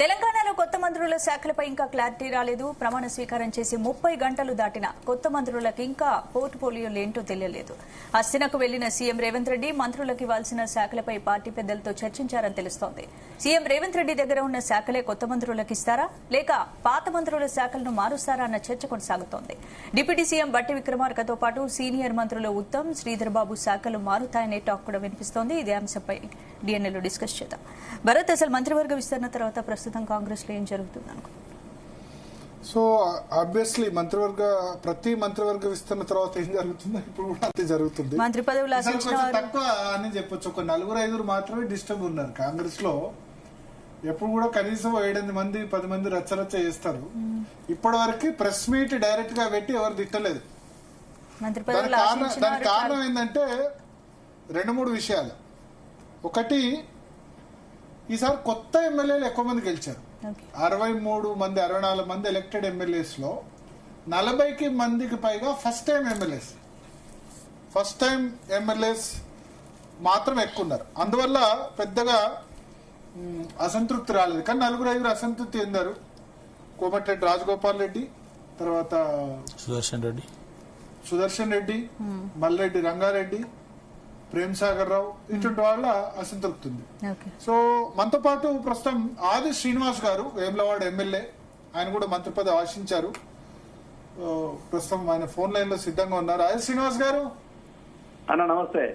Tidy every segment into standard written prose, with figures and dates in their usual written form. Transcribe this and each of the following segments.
తెలంగాణలో కొత్త మంత్రుల శాఖలపై ఇంకా క్లారిటీ రాలేదు. ప్రమాణ స్వీకారం చేసి 30 గంటలు దాటినా కొత్త మంత్రులకు ఇంకా పోర్ట్ఫోలియోలు ఏంటో తెలియలేదు. అస్తినకు వెళ్లిన సీఎం రేవంత్ రెడ్డి మంత్రులకు ఇవ్వాల్సిన శాఖలపై పార్టీ పెద్దలతో చర్చించారని తెలుస్తోంది. సీఎం రేవంత్ రెడ్డి దగ్గర ఉన్న శాఖలే కొత్త మంత్రులకు ఇస్తారా లేక పాత మంత్రుల శాఖలను మారుస్తారా అన్న చర్చ కొనసాగుతోంది. డిప్యూటీ సీఎం బట్టి విక్రమార్కతో పాటు సీనియర్ మంత్రులు ఉత్తమ్, శ్రీధర్ బాబు శాఖలు మారుతాయనే టాక్ కూడా వినిపిస్తోంది. ఇదే అంశంపై డిఎన్ఏలో డిస్కస్ చేద్దాం. భరత్, అసలు మంత్రివర్గ విస్తరణ తర్వాత ప్రస్తుతం కాంగ్రెస్ లో ఏం జరుగుతుంది అనుకో? సో ఆబ్వియస్లీ ప్రతి మంత్రివర్గ విస్తరణ తర్వాత ఏం జరుగుతుందో ఇప్పుడు కూడా అంతే జరుగుతుంది. మంత్రి పదవులు తక్కువ అని చెప్పొచ్చు. ఒక 4-5 మాత్రమే డిస్టర్బ్ ఉన్నారు కాంగ్రెస్ లో. ఎప్పుడు కూడా కనీసం 7-8 మంది 10 మంది రచ్చరచ్చ చేస్తారు. ఇప్పటి వరకు ప్రెస్ మీట్ డైరెక్ట్ గా పెట్టి ఎవరు తిట్టలేదు. దానికి కారణం ఏంటంటే 2-3 విషయాలు. ఒకటి, ఈసారి కొత్త ఎమ్మెల్యేలు ఎక్కువ మంది గెలిచారు. 64 మంది ఎలక్టెడ్ ఎమ్మెల్యేస్ లో 40 మందికి పైగా ఫస్ట్ టైం ఎమ్మెల్యేస్ మాత్రం ఎక్కువ ఉన్నారు. అందువల్ల పెద్దగా అసంతృప్తి రాలేదు. కానీ 4-5 అసంతృప్తి చెందారు. కోమటిరెడ్డి రాజగోపాల్ రెడ్డి, తర్వాత సుదర్శన్ రెడ్డి, మల్రెడ్డి రంగారెడ్డి, ప్రేమ్ సాగర్ రావు, ఇటువంటి వాళ్ళ అసంతృప్తి ఉంది. సో మనతో పాటు ప్రస్తుతం ఆది శ్రీనివాస్ గారు, వేములవాడ ఎమ్మెల్యే, ఆయన కూడా మంత్రి పదవి ఆశించారు. ప్రస్తుతం ఆయన ఫోన్ లైన్ లో సిద్ధంగా ఉన్నారు. ఆది శ్రీనివాస్ గారు అన్న నమస్తే.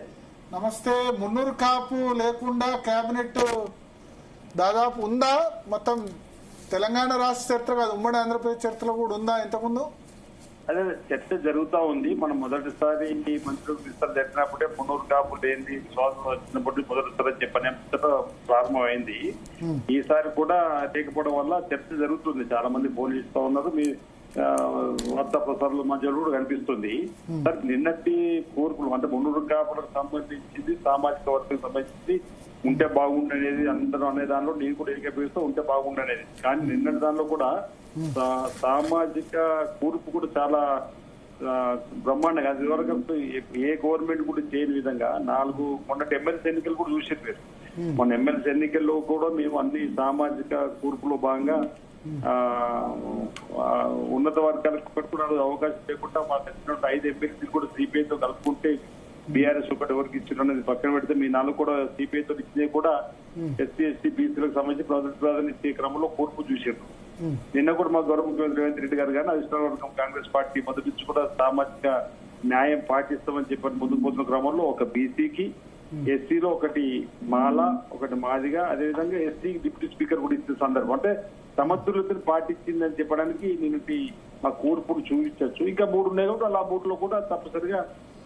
నమస్తే. మున్నూరు కాపు లేకుండా కేబినెట్ దాదాపు ఉందా? మొత్తం తెలంగాణ రాష్ట్ర చరిత్ర కాదు, ఉమ్మడి ఆంధ్రప్రదేశ్ చరిత్రలో కూడా ఉందా ఇంతకుముందు? అదే చర్చ జరుగుతా ఉంది. మనం మొదటిసారి మంత్రులకు విస్తరణ జరిగినప్పుడే మున్నూరు కాపు లేని శ్వాసం వచ్చినప్పుడు మొదటిసారి చెప్పని ప్రారంభమైంది. ఈసారి కూడా లేకపోవడం వల్ల చర్చ జరుగుతుంది. చాలా మంది ఫోన్ ఇస్తా ఉన్నారు. మీ వార్తా ప్రసారాల మధ్యలో కూడా కనిపిస్తుంది. సార్, నిన్నటి కోర్పులు అంటే మున్నూరు కాపులకు సంబంధించింది, సామాజిక వర్గం సంబంధించి ఉంటే బాగుండనేది అందరూ అనే దానిలో నేను కూడా ఏకీభవిస్తూ ఉంటే బాగుండనేది. కానీ నిన్నటి దానిలో కూడా సామాజిక కూర్పు కూడా చాలా బ్రహ్మాండంగా, ఇదివరకు ఏ గవర్నమెంట్ కూడా చేయని విధంగా మొన్నటి ఎమ్మెల్సీ ఎన్నికలు కూడా చూసేది. మొన్న ఎమ్మెల్సీ ఎన్నికల్లో కూడా మేము అన్ని సామాజిక కూర్పులో భాగంగా ఉన్నత వర్గాలకు పెట్టుకున్న అవకాశం లేకుండా మాకు తెలిసినట్టు 5 ఎమ్మెల్సీలు కూడా సిపిఐతో కలుపుకుంటే బీఆర్ఎస్ ఒకటి ఎవరికి ఇచ్చినది పక్కన పెడితే మీ 4 కూడా సిపిఐతో ఇచ్చినవి కూడా ఎస్సీ ఎస్టీ బీసీలకు సంబంధించి ప్రాధాన్యత ఇచ్చే క్రమంలో కూర్పు చూసారు. నిన్న కూడా మా గౌరవ ముఖ్యమంత్రి రేవంత్ రెడ్డి గారు కానీ అధిష్టాన వర్గం కాంగ్రెస్ పార్టీ మొదటి నుంచి కూడా సామాజిక న్యాయం పాటిస్తామని చెప్పని ముందుకు పోతున్న క్రమంలో ఒక బీసీకి, ఎస్సీలో ఒకటి మాల, ఒకటి మాదిగా, అదేవిధంగా ఎస్సీకి డిప్యూటీ స్పీకర్ కూడా ఇచ్చే సందర్భం అంటే సమతుల్యతను పాటించిందని చెప్పడానికి నిన్నటి మా కూర్పును చూపించవచ్చు. ఇంకా 3 ఉన్నాయి కాబట్టి అలా 3లో కూడా తప్పనిసరిగా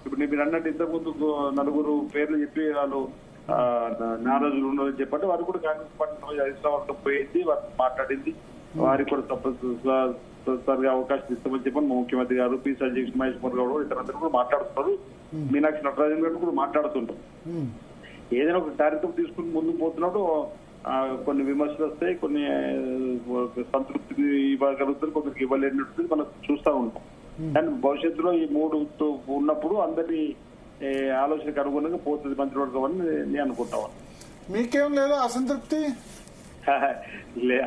ఇప్పుడు మీరు అన్నట్టు ఇంతకుముందు 4 పేర్లు చెప్పి వాళ్ళు నారాజులు ఉన్నారని చెప్పండి. వారు కూడా కాంగ్రెస్ పార్టీ అధిష్టాన వర్గం పోయింది, వారితో మాట్లాడింది. వారికి కూడా తప్పనిసరిగా అవకాశం ఇస్తామని చెప్పని మా ముఖ్యమంత్రి గారు, పీసీ అధ్యక్షుడు మహేష్ కుమార్ గౌడ్ ఇతరులందరూ కూడా మాట్లాడుతున్నారు. మీనాక్షి నటరాజన్ గారు కూడా మాట్లాడుతుంటారు. ఏదైనా ఒక కార్యక్రమం తీసుకుని ముందుకు పోతున్నప్పుడు కొన్ని విమర్శలు వస్తాయి, కొన్ని సంతృప్తి ఇవ్వగలుగుతారు, కొందరికి ఇవ్వలేనట్టు మనం చూస్తూ ఉంటాం. కానీ భవిష్యత్తులో ఈ 3 ఉన్నప్పుడు అందరి ఆలోచనకు అనుగుణంగా పోతుంది మంత్రివర్గం అని నేను అనుకుంటాను. మీకేం లేదా అసంతృప్తి?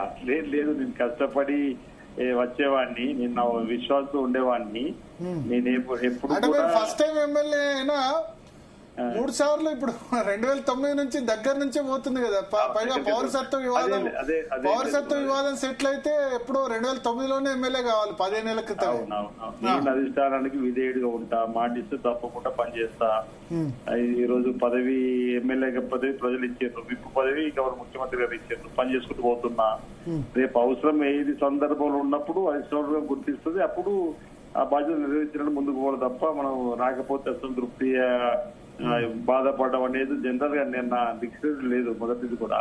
అట్లేం లేదు. నేను కష్టపడి వచ్చేవాడిని, నేను నా విశ్వాసంతో ఉండేవాడిని. నేను ఎప్పుడు ఫస్ట్ టైం ఎమ్మెల్యే అయినా 3 సార్లు ఇప్పుడు 2009 నుంచి దగ్గర నుంచే పోతుంది కదా. పైగా పౌరసత్వ వివాదం సెటిల్ అయితే ఎప్పుడో 2009లోనే ఎమ్మెల్యే కావాలి, 15 ఏళ్ల క్రితం. నేను అధిష్టానానికి విధేయుడిగా ఉంటా, మాటిస్తే తప్పకుండా పనిచేస్తా. ఈ రోజు పదవి ఎమ్మెల్యే పదవి ప్రజలు ఇచ్చారు, విప్ పదవి గవర్నర్ ముఖ్యమంత్రి గారు ఇచ్చారు, పని చేసుకుంటూ పోతున్నా. రేపు అవసరం ఏది సందర్భంలో ఉన్నప్పుడు అధిష్టానం గుర్తిస్తుంది, అప్పుడు ఆ బాధ్యత నిర్వహించడానికి ముందుకు పోవాలి తప్ప మనం రాకపోతే అసంతృప్తి బాధపడడం అనేది జనరల్ గా నేను నా డిక్షనరీ లేదు మొదటిది కూడా.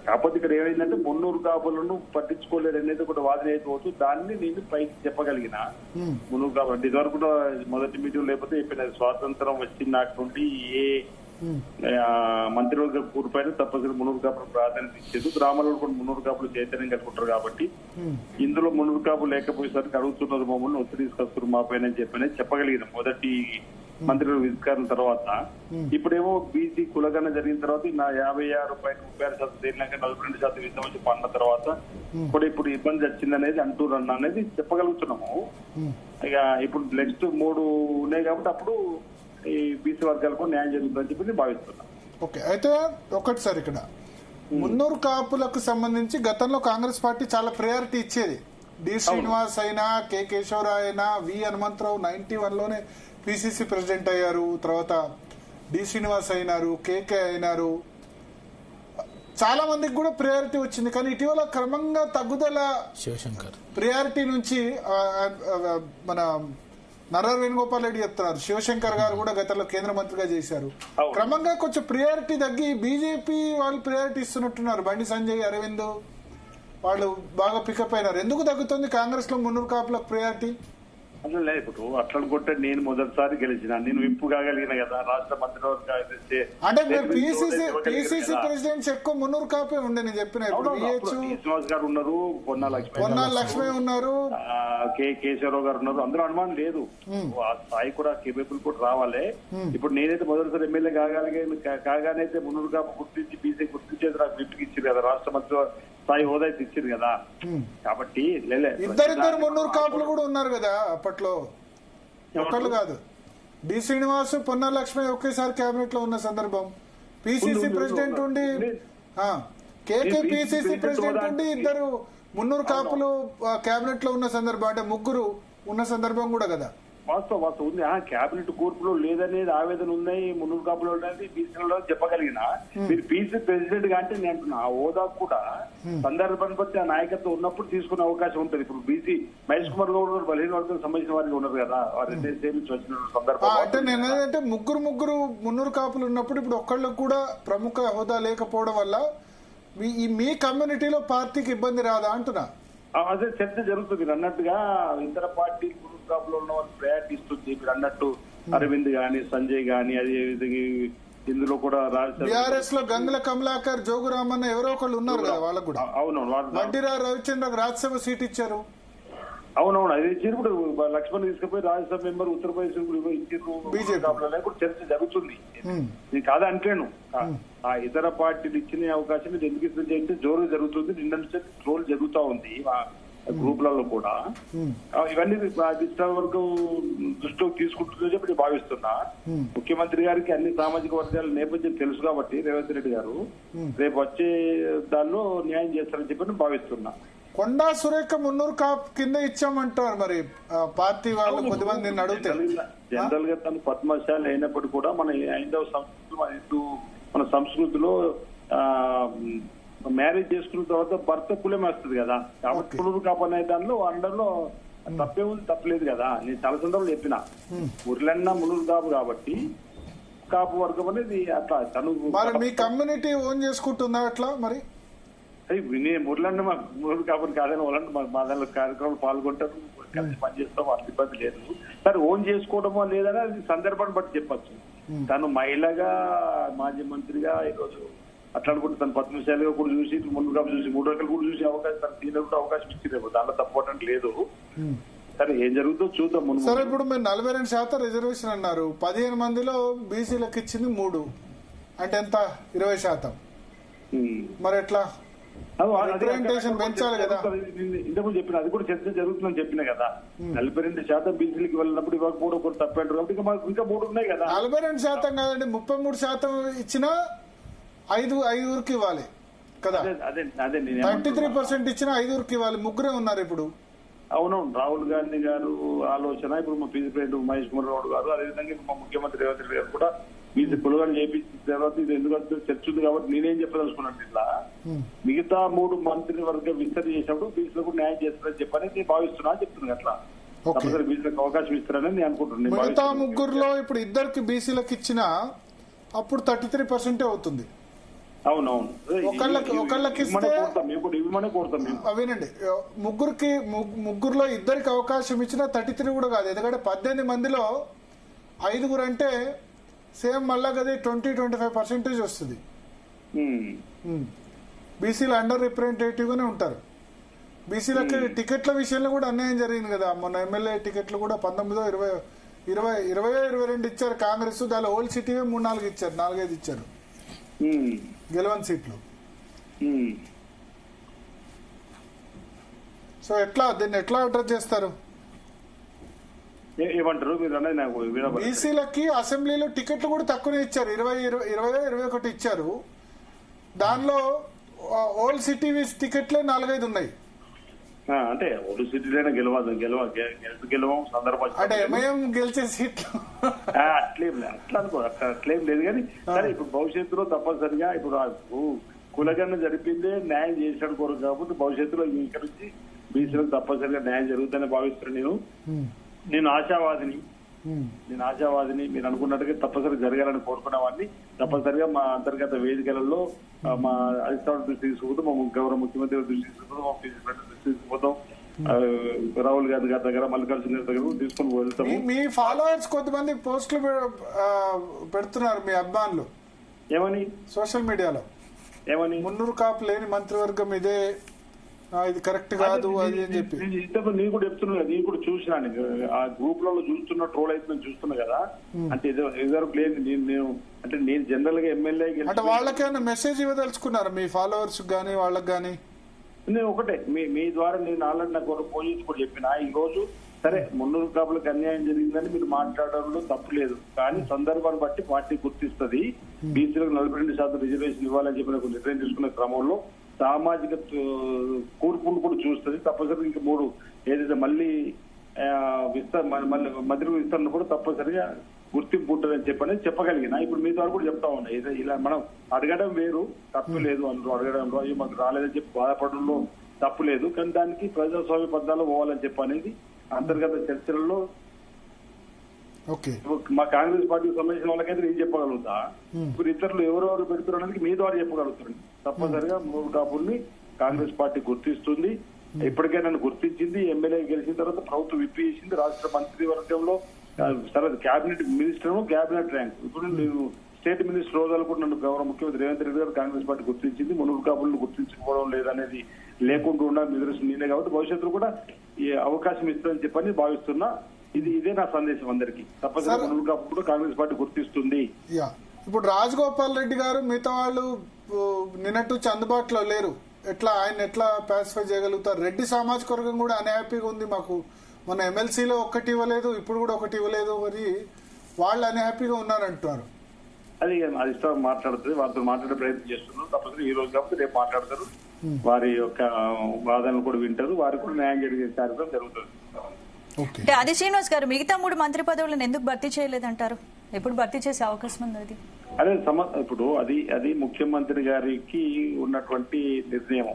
కాకపోతే ఇక్కడ ఏమైందంటే మున్నూరు కాపులను పట్టించుకోలేదు అనేది కూడా వాదన అయిపోవచ్చు. దాన్ని నేను పైకి చెప్పగలిగిన మున్నూరు కాపులు అంటే ఇదివరకు కూడా మొదటి మీటింగ్ లేకపోతే చెప్పిన స్వాతంత్రం వచ్చిన నాటి నుండి ఏ మంత్రివర్గ కూర్పైన తప్పనిసరి మున్నూరు కాపులు ప్రాధాన్యత ఇచ్చేది. గ్రామాల్లో కూడా మున్నూరు కాపులు చైతన్యం కలుగుంటారు కాబట్టి ఇందులో మున్నూరు కాపులు లేకపోయేసరికి అడుగుతున్నారు, మమ్మల్ని ఒత్తిడి తీసుకొస్తారు మా పైన చెప్పని చెప్పగలిగిన మొదటి మంత్రులు విధికారం తర్వాత ఇప్పుడేమో బీసీ కులగణ జరిగిన తర్వాత నా 56 పైన 36% తేలినాక 42% విధం వచ్చి పడిన తర్వాత కూడా ఇప్పుడు ఇబ్బంది వచ్చింది అనేది అంటున్నాను అనేది చెప్పగలుగుతున్నాము. ఇక ఇప్పుడు నెక్స్ట్ 3 ఉన్నాయి కాబట్టి అప్పుడు ఈ బీసీ వర్గాలకు న్యాయం జరుగుతుందని చెప్పి నేను భావిస్తున్నాను. ఓకే, అయితే ఒకటి సార్, ఇక్కడ మున్నూరు కాపులకు సంబంధించి గతంలో కాంగ్రెస్ పార్టీ చాలా ప్రయారిటీ ఇచ్చేది. డి శ్రీనివాస్ అయినా, కె కేశవరావు అయినా, వి హనుమంతరావు 91లోనే పిసిసి ప్రెసిడెంట్ అయ్యారు, తర్వాత డి శ్రీనివాస్ అయినారు, కేకే అయినారు, చాలా మందికి కూడా ప్రయారిటీ వచ్చింది. కానీ ఇటీవల క్రమంగా తగ్గుదల శివశంకర్ ప్రయారిటీ నుంచి మన నర్రారి వేణుగోపాల్ రెడ్డి చెప్తున్నారు, శివశంకర్ గారు కూడా గతంలో కేంద్ర మంత్రిగా చేశారు. క్రమంగా కొంచెం ప్రయారిటీ తగ్గి బీజేపీ వాళ్ళు ప్రయారిటీ ఇస్తున్నట్టున్నారు. బండి సంజయ్, అరవింద్ వాళ్ళు బాగా పికప్ అయినారు. ఎందుకు తగ్గుతుంది కాంగ్రెస్ లో మున్నూరు కాపులకు ప్రయారిటీ? అసలు ఇప్పుడు అట్లా అనుకుంటే నేను మొదటిసారి గెలిచిన, నేను విప్పు కాగలిగిన కదా, రాష్ట్ర మంత్రివర్గ అంటే మీరు పిసిసి ప్రెసిడెంట్స్ ఎక్కువ మున్నూరు కాపే ఉండే. నేను చెప్పిన శ్రీనివాస్ గారు ఉన్నారు, పొన్నాల లక్ష్మి ఉన్నారు, కె కేశవరావు గారు ఉన్నారు, అందరూ అనుమానం లేదు. ఆ స్థాయి కూడా కేపబుల్ కూడా రావాలి. ఇప్పుడు నేనైతే మొదటిసారి ఎమ్మెల్యే కాగానైతే మున్నూరు కాపు గుర్తించి బీసీ గుర్తించేది నాకు విప్పికి ఇచ్చింది కదా, రాష్ట్ర మంత్రి స్థాయి హోదా అయితే ఇచ్చింది కదా. కాబట్టి ఇద్దరిద్దరు మున్నూరు కాపులు కూడా ఉన్నారు కదా అప్పట్లో, ఒకళ్ళు కాదు. డి శ్రీనివాస్, పొన్నాల లక్ష్మి ఒకేసారి కేబినెట్ లో ఉన్న సందర్భం, పిసిసి ప్రెసిడెంట్ ఉండి, కేకే పిసిసి ప్రెసిడెంట్ ఉండి ఇద్దరు మున్నూరు కాపులు కేబినెట్ లో ఉన్న సందర్భం, అంటే ముగ్గురు ఉన్న సందర్భం కూడా కదా. వాస్తవం ఉంది. కేబినెట్ కూర్పులో లేదనేది ఆవేదన ఉన్నాయి, మున్నూరు కాపులో ఉన్నది బీసీలో చెప్పగలిగిన మీరు బీసీ ప్రెసిడెంట్ గా అంటే నేను అంటున్నా, ఆ హోదా కూడా సందర్భాన్ని బట్టి ఆ నాయకత్వం ఉన్నప్పుడు తీసుకునే అవకాశం ఉంటుంది. ఇప్పుడు బీసీ మహేష్ కుమార్ గౌడ్ బలహీన వర్గాలకు సంబంధించిన వారికి ఉన్నారు కదా, వారి వచ్చిన సందర్భం. అంటే నేను ఏంటంటే ముగ్గురు మున్నూరు కాపులు ఉన్నప్పుడు ఇప్పుడు ఒక్కళ్ళకు కూడా ప్రముఖ హోదా లేకపోవడం వల్ల మీ కమ్యూనిటీలో పార్టీకి ఇబ్బంది రాదా అంటున్నా. అదే చర్చ జరుగుతుంది. మీరు అన్నట్టుగా ఇతర పార్టీ గురుకాపులో ఉన్న వాళ్ళు ప్రయారిటీ ఇస్తుంది. మీరు అన్నట్టు అరవింద్ గాని, సంజయ్ గాని, అది ఇందులో కూడా బీఆర్ఎస్ లో గంగుల కమలాకర్, జోగు రామన్న ఎవరో ఒకళ్ళు ఉన్నారు కదా, వాళ్ళకు కూడా. అవునవును, వడ్డీరా రవిచంద్రకు రాజ్యసభ సీట్ ఇచ్చారు. అవునవును, అది ఇచ్చారు. ఇప్పుడు లక్ష్మణ్ తీసుకుపోయి రాజ్యసభ మెంబర్ ఉత్తరప్రదేశ్ ఇచ్చారు. కూడా చర్చ జరుగుతుంది. నేను కాదా అంటాను. ఆ ఇతర పార్టీలు ఇచ్చిన అవకాశం ఎందుకు ఇస్తుంది అంటే జోరు జరుగుతుంది, నిన్న నుంచి ట్రోల్ జరుగుతూ ఉంది గ్రూపులలో కూడా. ఇవన్నీ అధిష్టాన వర్గం దృష్టిలోకి తీసుకుంటుందని చెప్పి నేను భావిస్తున్నా. ముఖ్యమంత్రి గారికి అన్ని సామాజిక వర్గాల నేపథ్యం తెలుసు కాబట్టి రేవంత్ రెడ్డి గారు రేపు వచ్చే దానిలో న్యాయం చేస్తారని చెప్పి నేను భావిస్తున్నా. కొండా సురేఖ మున్నూరు కాప్ కింద ఇచ్చామంటారు మరి పార్టీ వాళ్ళు కొద్దిమంది నిన్ను అడిగితే. జనరల్ గా తను పద్మశాలి అయినప్పుడు కూడా మన హైందవ సంస్కృతి, మన సంస్కృతిలో మ్యారేజ్ చేసుకున్న తర్వాత భర్త కులం వేస్తుంది కదా, కాబట్టి మున్నూరు కాపు అనే దానిలో అందరిలో తప్పే ఉంది, తప్పలేదు కదా. నేను చాలా సందర్భంలో చెప్పిన మురళన్న మున్నూరు కాపు కాబట్టి కాపు వర్గం అనేది అట్లా తను. మీ కమ్యూనిటీ ఓన్ చేసుకుంటుందా అట్లా మరి? మురళన్న మున్నూరు కాపుని కాదని వాళ్ళంటే మా దానిలో కార్యక్రమాలు పాల్గొంటారు, కలిసి పనిచేస్తాం, అట్లా ఇబ్బంది లేదు. సరే ఓన్ చేసుకోవడమో లేదని అది సందర్భాన్ని బట్టి చెప్పచ్చు. తను మహిళగా, మాజీ మంత్రిగా ఈరోజు అట్లా అనుకుంటే తను పద్మశాలిగా కూడా చూసి, మున్నూరు కాపు చూసి, 3 రకాలు కూడా చూసి అవకాశం, తన సీనియర్ కూడా అవకాశం ఇచ్చింది. దాంట్లో తప్పవటం లేదు. సరే ఏం జరుగుతుందో చూద్దాం. సరే ఇప్పుడు మీరు 42% రిజర్వేషన్ అన్నారు, 15 మందిలో బీసీలకు ఇచ్చింది 3, అంటే ఎంత? 20%. మరి ఎట్లా పెంచాలి కదా? ఇంతకు చెప్పిన అది కూడా చర్చ జరుగుతుందని చెప్పిన కదా. 42% బీసీలకు వెళ్ళినప్పుడు ఇవ్వకపోవడం కూడా తప్పంటారు కాబట్టి ఇంకా 3 ఉన్నాయి కదా. 42% కాదండి, 33% ఇచ్చినా 5 ఇవ్వాలి కదా. 33% ఇచ్చినా 5 ఇవ్వాలి. ముగ్గురే ఉన్నారు ఇప్పుడు. అవునవును, రాహుల్ గాంధీ గారు ఆలోచన, ఇప్పుడు మా పీసీ ప్రెసిడెంట్ మహేష్ కుమార్ గౌడ్ గారు, అదేవిధంగా మా ముఖ్యమంత్రి రేవంత్ రెడ్డి గారు కూడా బీసీ పొలుగాని చేపించిన తర్వాత ఇది ఎందుకంటే చర్చ ఉంది కాబట్టి నేనేం చెప్పదలుచుకున్నాను, ఇట్లా మిగతా 3 మంత్రి వర్గం విస్తరణ చేసినప్పుడు బీసీలకు న్యాయం చేస్తారని చెప్పని నేను భావిస్తున్నా చెప్తున్నాను. అట్లా బీసీలకు అవకాశం ఇస్తారని నేను అనుకుంటున్నాను. మిగతా ముగ్గురులో ఇప్పుడు ఇద్దరికి బీసీలకు ఇచ్చిన అప్పుడు 33% అవుతుంది. అవునవును, ఒకళ్ళకి ఇస్తే అవేనండి. ముగ్గురులో ఇద్దరికి అవకాశం ఇచ్చినా 33 కూడా కాదు. ఎందుకంటే 18 మందిలో 5 అంటే సేమ్ మళ్ళా కదా 20-25% వస్తుంది. బీసీలు అండర్ రిప్రజెంటేటివ్ గానే ఉంటారు. బీసీలకి టికెట్ల విషయంలో కూడా అన్యాయం జరిగింది కదా. మొన్న ఎమ్మెల్యే టికెట్లు కూడా 19-20 22 ఇచ్చారు కాంగ్రెస్, దాని ఓల్డ్ సిటీ 3-4 ఇచ్చారు, 4-5 ఇచ్చారు గెలవని సీట్లు. సో దీన్ని ఎట్లా అడ్రస్ చేస్తారు? ఏమంటారు మీరు అనేది నాకు బీసీలకి అసెంబ్లీలో టికెట్లు కూడా తక్కువనే ఇచ్చారు, 21 ఇచ్చారు. దానిలో ఓల్డ్ సిటీ టికెట్లే 4-5 ఉన్నాయి. అంటే ఓల్డ్ సిటీలైనా గెలవం సందర్భం అంటే ఎంఐఎం గెలిచే సీట్లు అట్లా అనుకో, అట్లేం లేదు. కానీ సరే ఇప్పుడు భవిష్యత్తులో తప్పనిసరిగా ఇప్పుడు కులగన్న జరిపిందే న్యాయం చేసాడు కోరు కాబట్టి భవిష్యత్తులో ఇక్కడ నుంచి బీసీలకు తప్పనిసరిగా న్యాయం జరుగుతుందని భావిస్తున్నాను. నేను ఆశావాదిని, మీరు అనుకున్నట్టుగా తప్పనిసరిగా జరగాలని కోరుకునేవాడిని. తప్పనిసరిగా మా అంతర్గత వేదికలలో మా అధిష్టానం దృష్టి తీసుకుపోతాం, మా గౌరవ ముఖ్యమంత్రి దృష్టి తీసుకుపోతాం, మా దృష్టి తీసుకుపోతాం, రాహుల్ గాంధీ గారి దగ్గర, మల్లికార్జున గారి దగ్గర తీసుకుని వెళ్తాము. మీ ఫాలోవర్స్ కొంతమంది పోస్టులు పెడుతున్నారు మీ అభిమానులు, ఏమని సోషల్ మీడియాలో ఏమని మున్నూరు కాపు లేని మంత్రివర్గం ఇదే, ఇది కరెక్ట్ కాదు అది అని చెప్పి. నేను కూడా చెప్తున్నా, నేను కూడా చూసినాను ఆ గ్రూప్ లలో చూస్తున్న ట్రోల్ అయితే నేను చూస్తున్నా కదా. అంటే ఎదురు లేదు నేను అంటే నేను జనరల్ గా ఎమ్మెల్యే అంటే వాళ్ళకేమైనా మెసేజ్ ఇవ్వదలుచుకున్నారు మీ ఫాలోవర్స్ గానీ వాళ్ళకి గానీ? నేను ఒకటే మీ ద్వారా నేను ఆల్రెడీ నాకు పోలీసు కూడా చెప్పిన, ఈ రోజు సరే మున్నూరు కాపులకు అన్యాయం జరిగిందని మీరు మాట్లాడడంలో తప్పు లేదు, కానీ సందర్భాన్ని బట్టి పార్టీ గుర్తిస్తుంది. బీసీలకు 42% రిజర్వేషన్ ఇవ్వాలని చెప్పిన నిర్ణయం తీసుకునే క్రమంలో సామాజిక కూర్పును కూడా చూస్తుంది. తప్పనిసరిగా ఇంక 3 ఏదైతే మళ్ళీ మంత్రి విస్తరణ కూడా తప్పనిసరిగా గుర్తింపు ఉంటుందని చెప్పగలిగిన. ఇప్పుడు మీ ద్వారా కూడా చెప్తా ఉన్నా, ఇలా మనం అడగడం వేరు, తప్పు లేదు అందులో అడగడంలో, అయ్యో మాకు రాలేదని చెప్పి బాధపడడంలో తప్పు లేదు. కానీ దానికి ప్రజాస్వామ్య పద్దాలో పోవాలని చెప్పి అనేది అంతర్గత చర్చలలో మా కాంగ్రెస్ పార్టీకి సంబంధించిన వాళ్ళకైతే నేను చెప్పగలుగుతా. ఇప్పుడు ఇతరులు ఎవరెవరు పెడుతున్నారు మీ ద్వారా చెప్పగలుగుతారు. తప్పనిసరిగా మున్నూరు కాపుల్ని కాంగ్రెస్ పార్టీ గుర్తిస్తుంది, ఇప్పటికైనా గుర్తించింది. ఎమ్మెల్యే గెలిచిన తర్వాత ప్రభుత్వం విప్పి చేసింది, రాష్ట్ర మంత్రివర్గంలో క్యాబినెట్ మినిస్టర్, క్యాబినెట్ ర్యాంక్. ఇప్పుడు నేను స్టేట్ మినిస్టర్ హోదాలు కూడా నన్ను గౌరవ ముఖ్యమంత్రి రేవంత్ రెడ్డి గారు కాంగ్రెస్ పార్టీ గుర్తించింది. మున్నూరు కాపులను గుర్తించుకోవడం లేదనేది లేకుండా ఉండాలి నిదర్శనం నేనే కాబట్టి భవిష్యత్తులో కూడా ఈ అవకాశం ఇస్తుందని చెప్పని భావిస్తున్నా. ఇదే నా సందేశం అందరికి. తప్పనిసరిగా మున్నూరు కాపు కూడా కాంగ్రెస్ పార్టీ గుర్తిస్తుంది. ఇప్పుడు రాజగోపాల్ రెడ్డి గారు మిగతా వాళ్ళు నిన్నట్టు అందుబాటులో లేరు, ఆయన ఎట్లా పాసిఫై చేయగలుగుతారు? రెడ్డి సామాజిక వర్గం కూడా అన్హ్యాపీగా ఉంది, మాకు మన ఎమ్మెల్సీలో 1 ఇవ్వలేదు, ఇప్పుడు కూడా 1 ఇవ్వలేదు, మరి వాళ్ళు అన్హ్యాపీగా ఉన్నారంటున్నారు. అది ఇష్టం మాట్లాడుతుంది, వారితో మాట్లాడే ప్రయత్నం చేస్తున్నారు. తప్పనిసరిగా ఈ రోజు కాబట్టి రేపు మాట్లాడతారు, వారి యొక్క వాదనలు కూడా వింటారు, వారికి కూడా న్యాయం జరిగే కార్యక్రమం జరుగుతుంది. అంటే ఆది శ్రీనివాస్ గారు మిగతా 3 మంత్రి పదవులను ఎందుకు భర్తీ చేయలేదంటారు? ఎప్పుడు భర్తీ చేసే అవకాశం ఉంది? అది అదే ఇప్పుడు అది ముఖ్యమంత్రి గారికి ఉన్నటువంటి నిర్ణయం.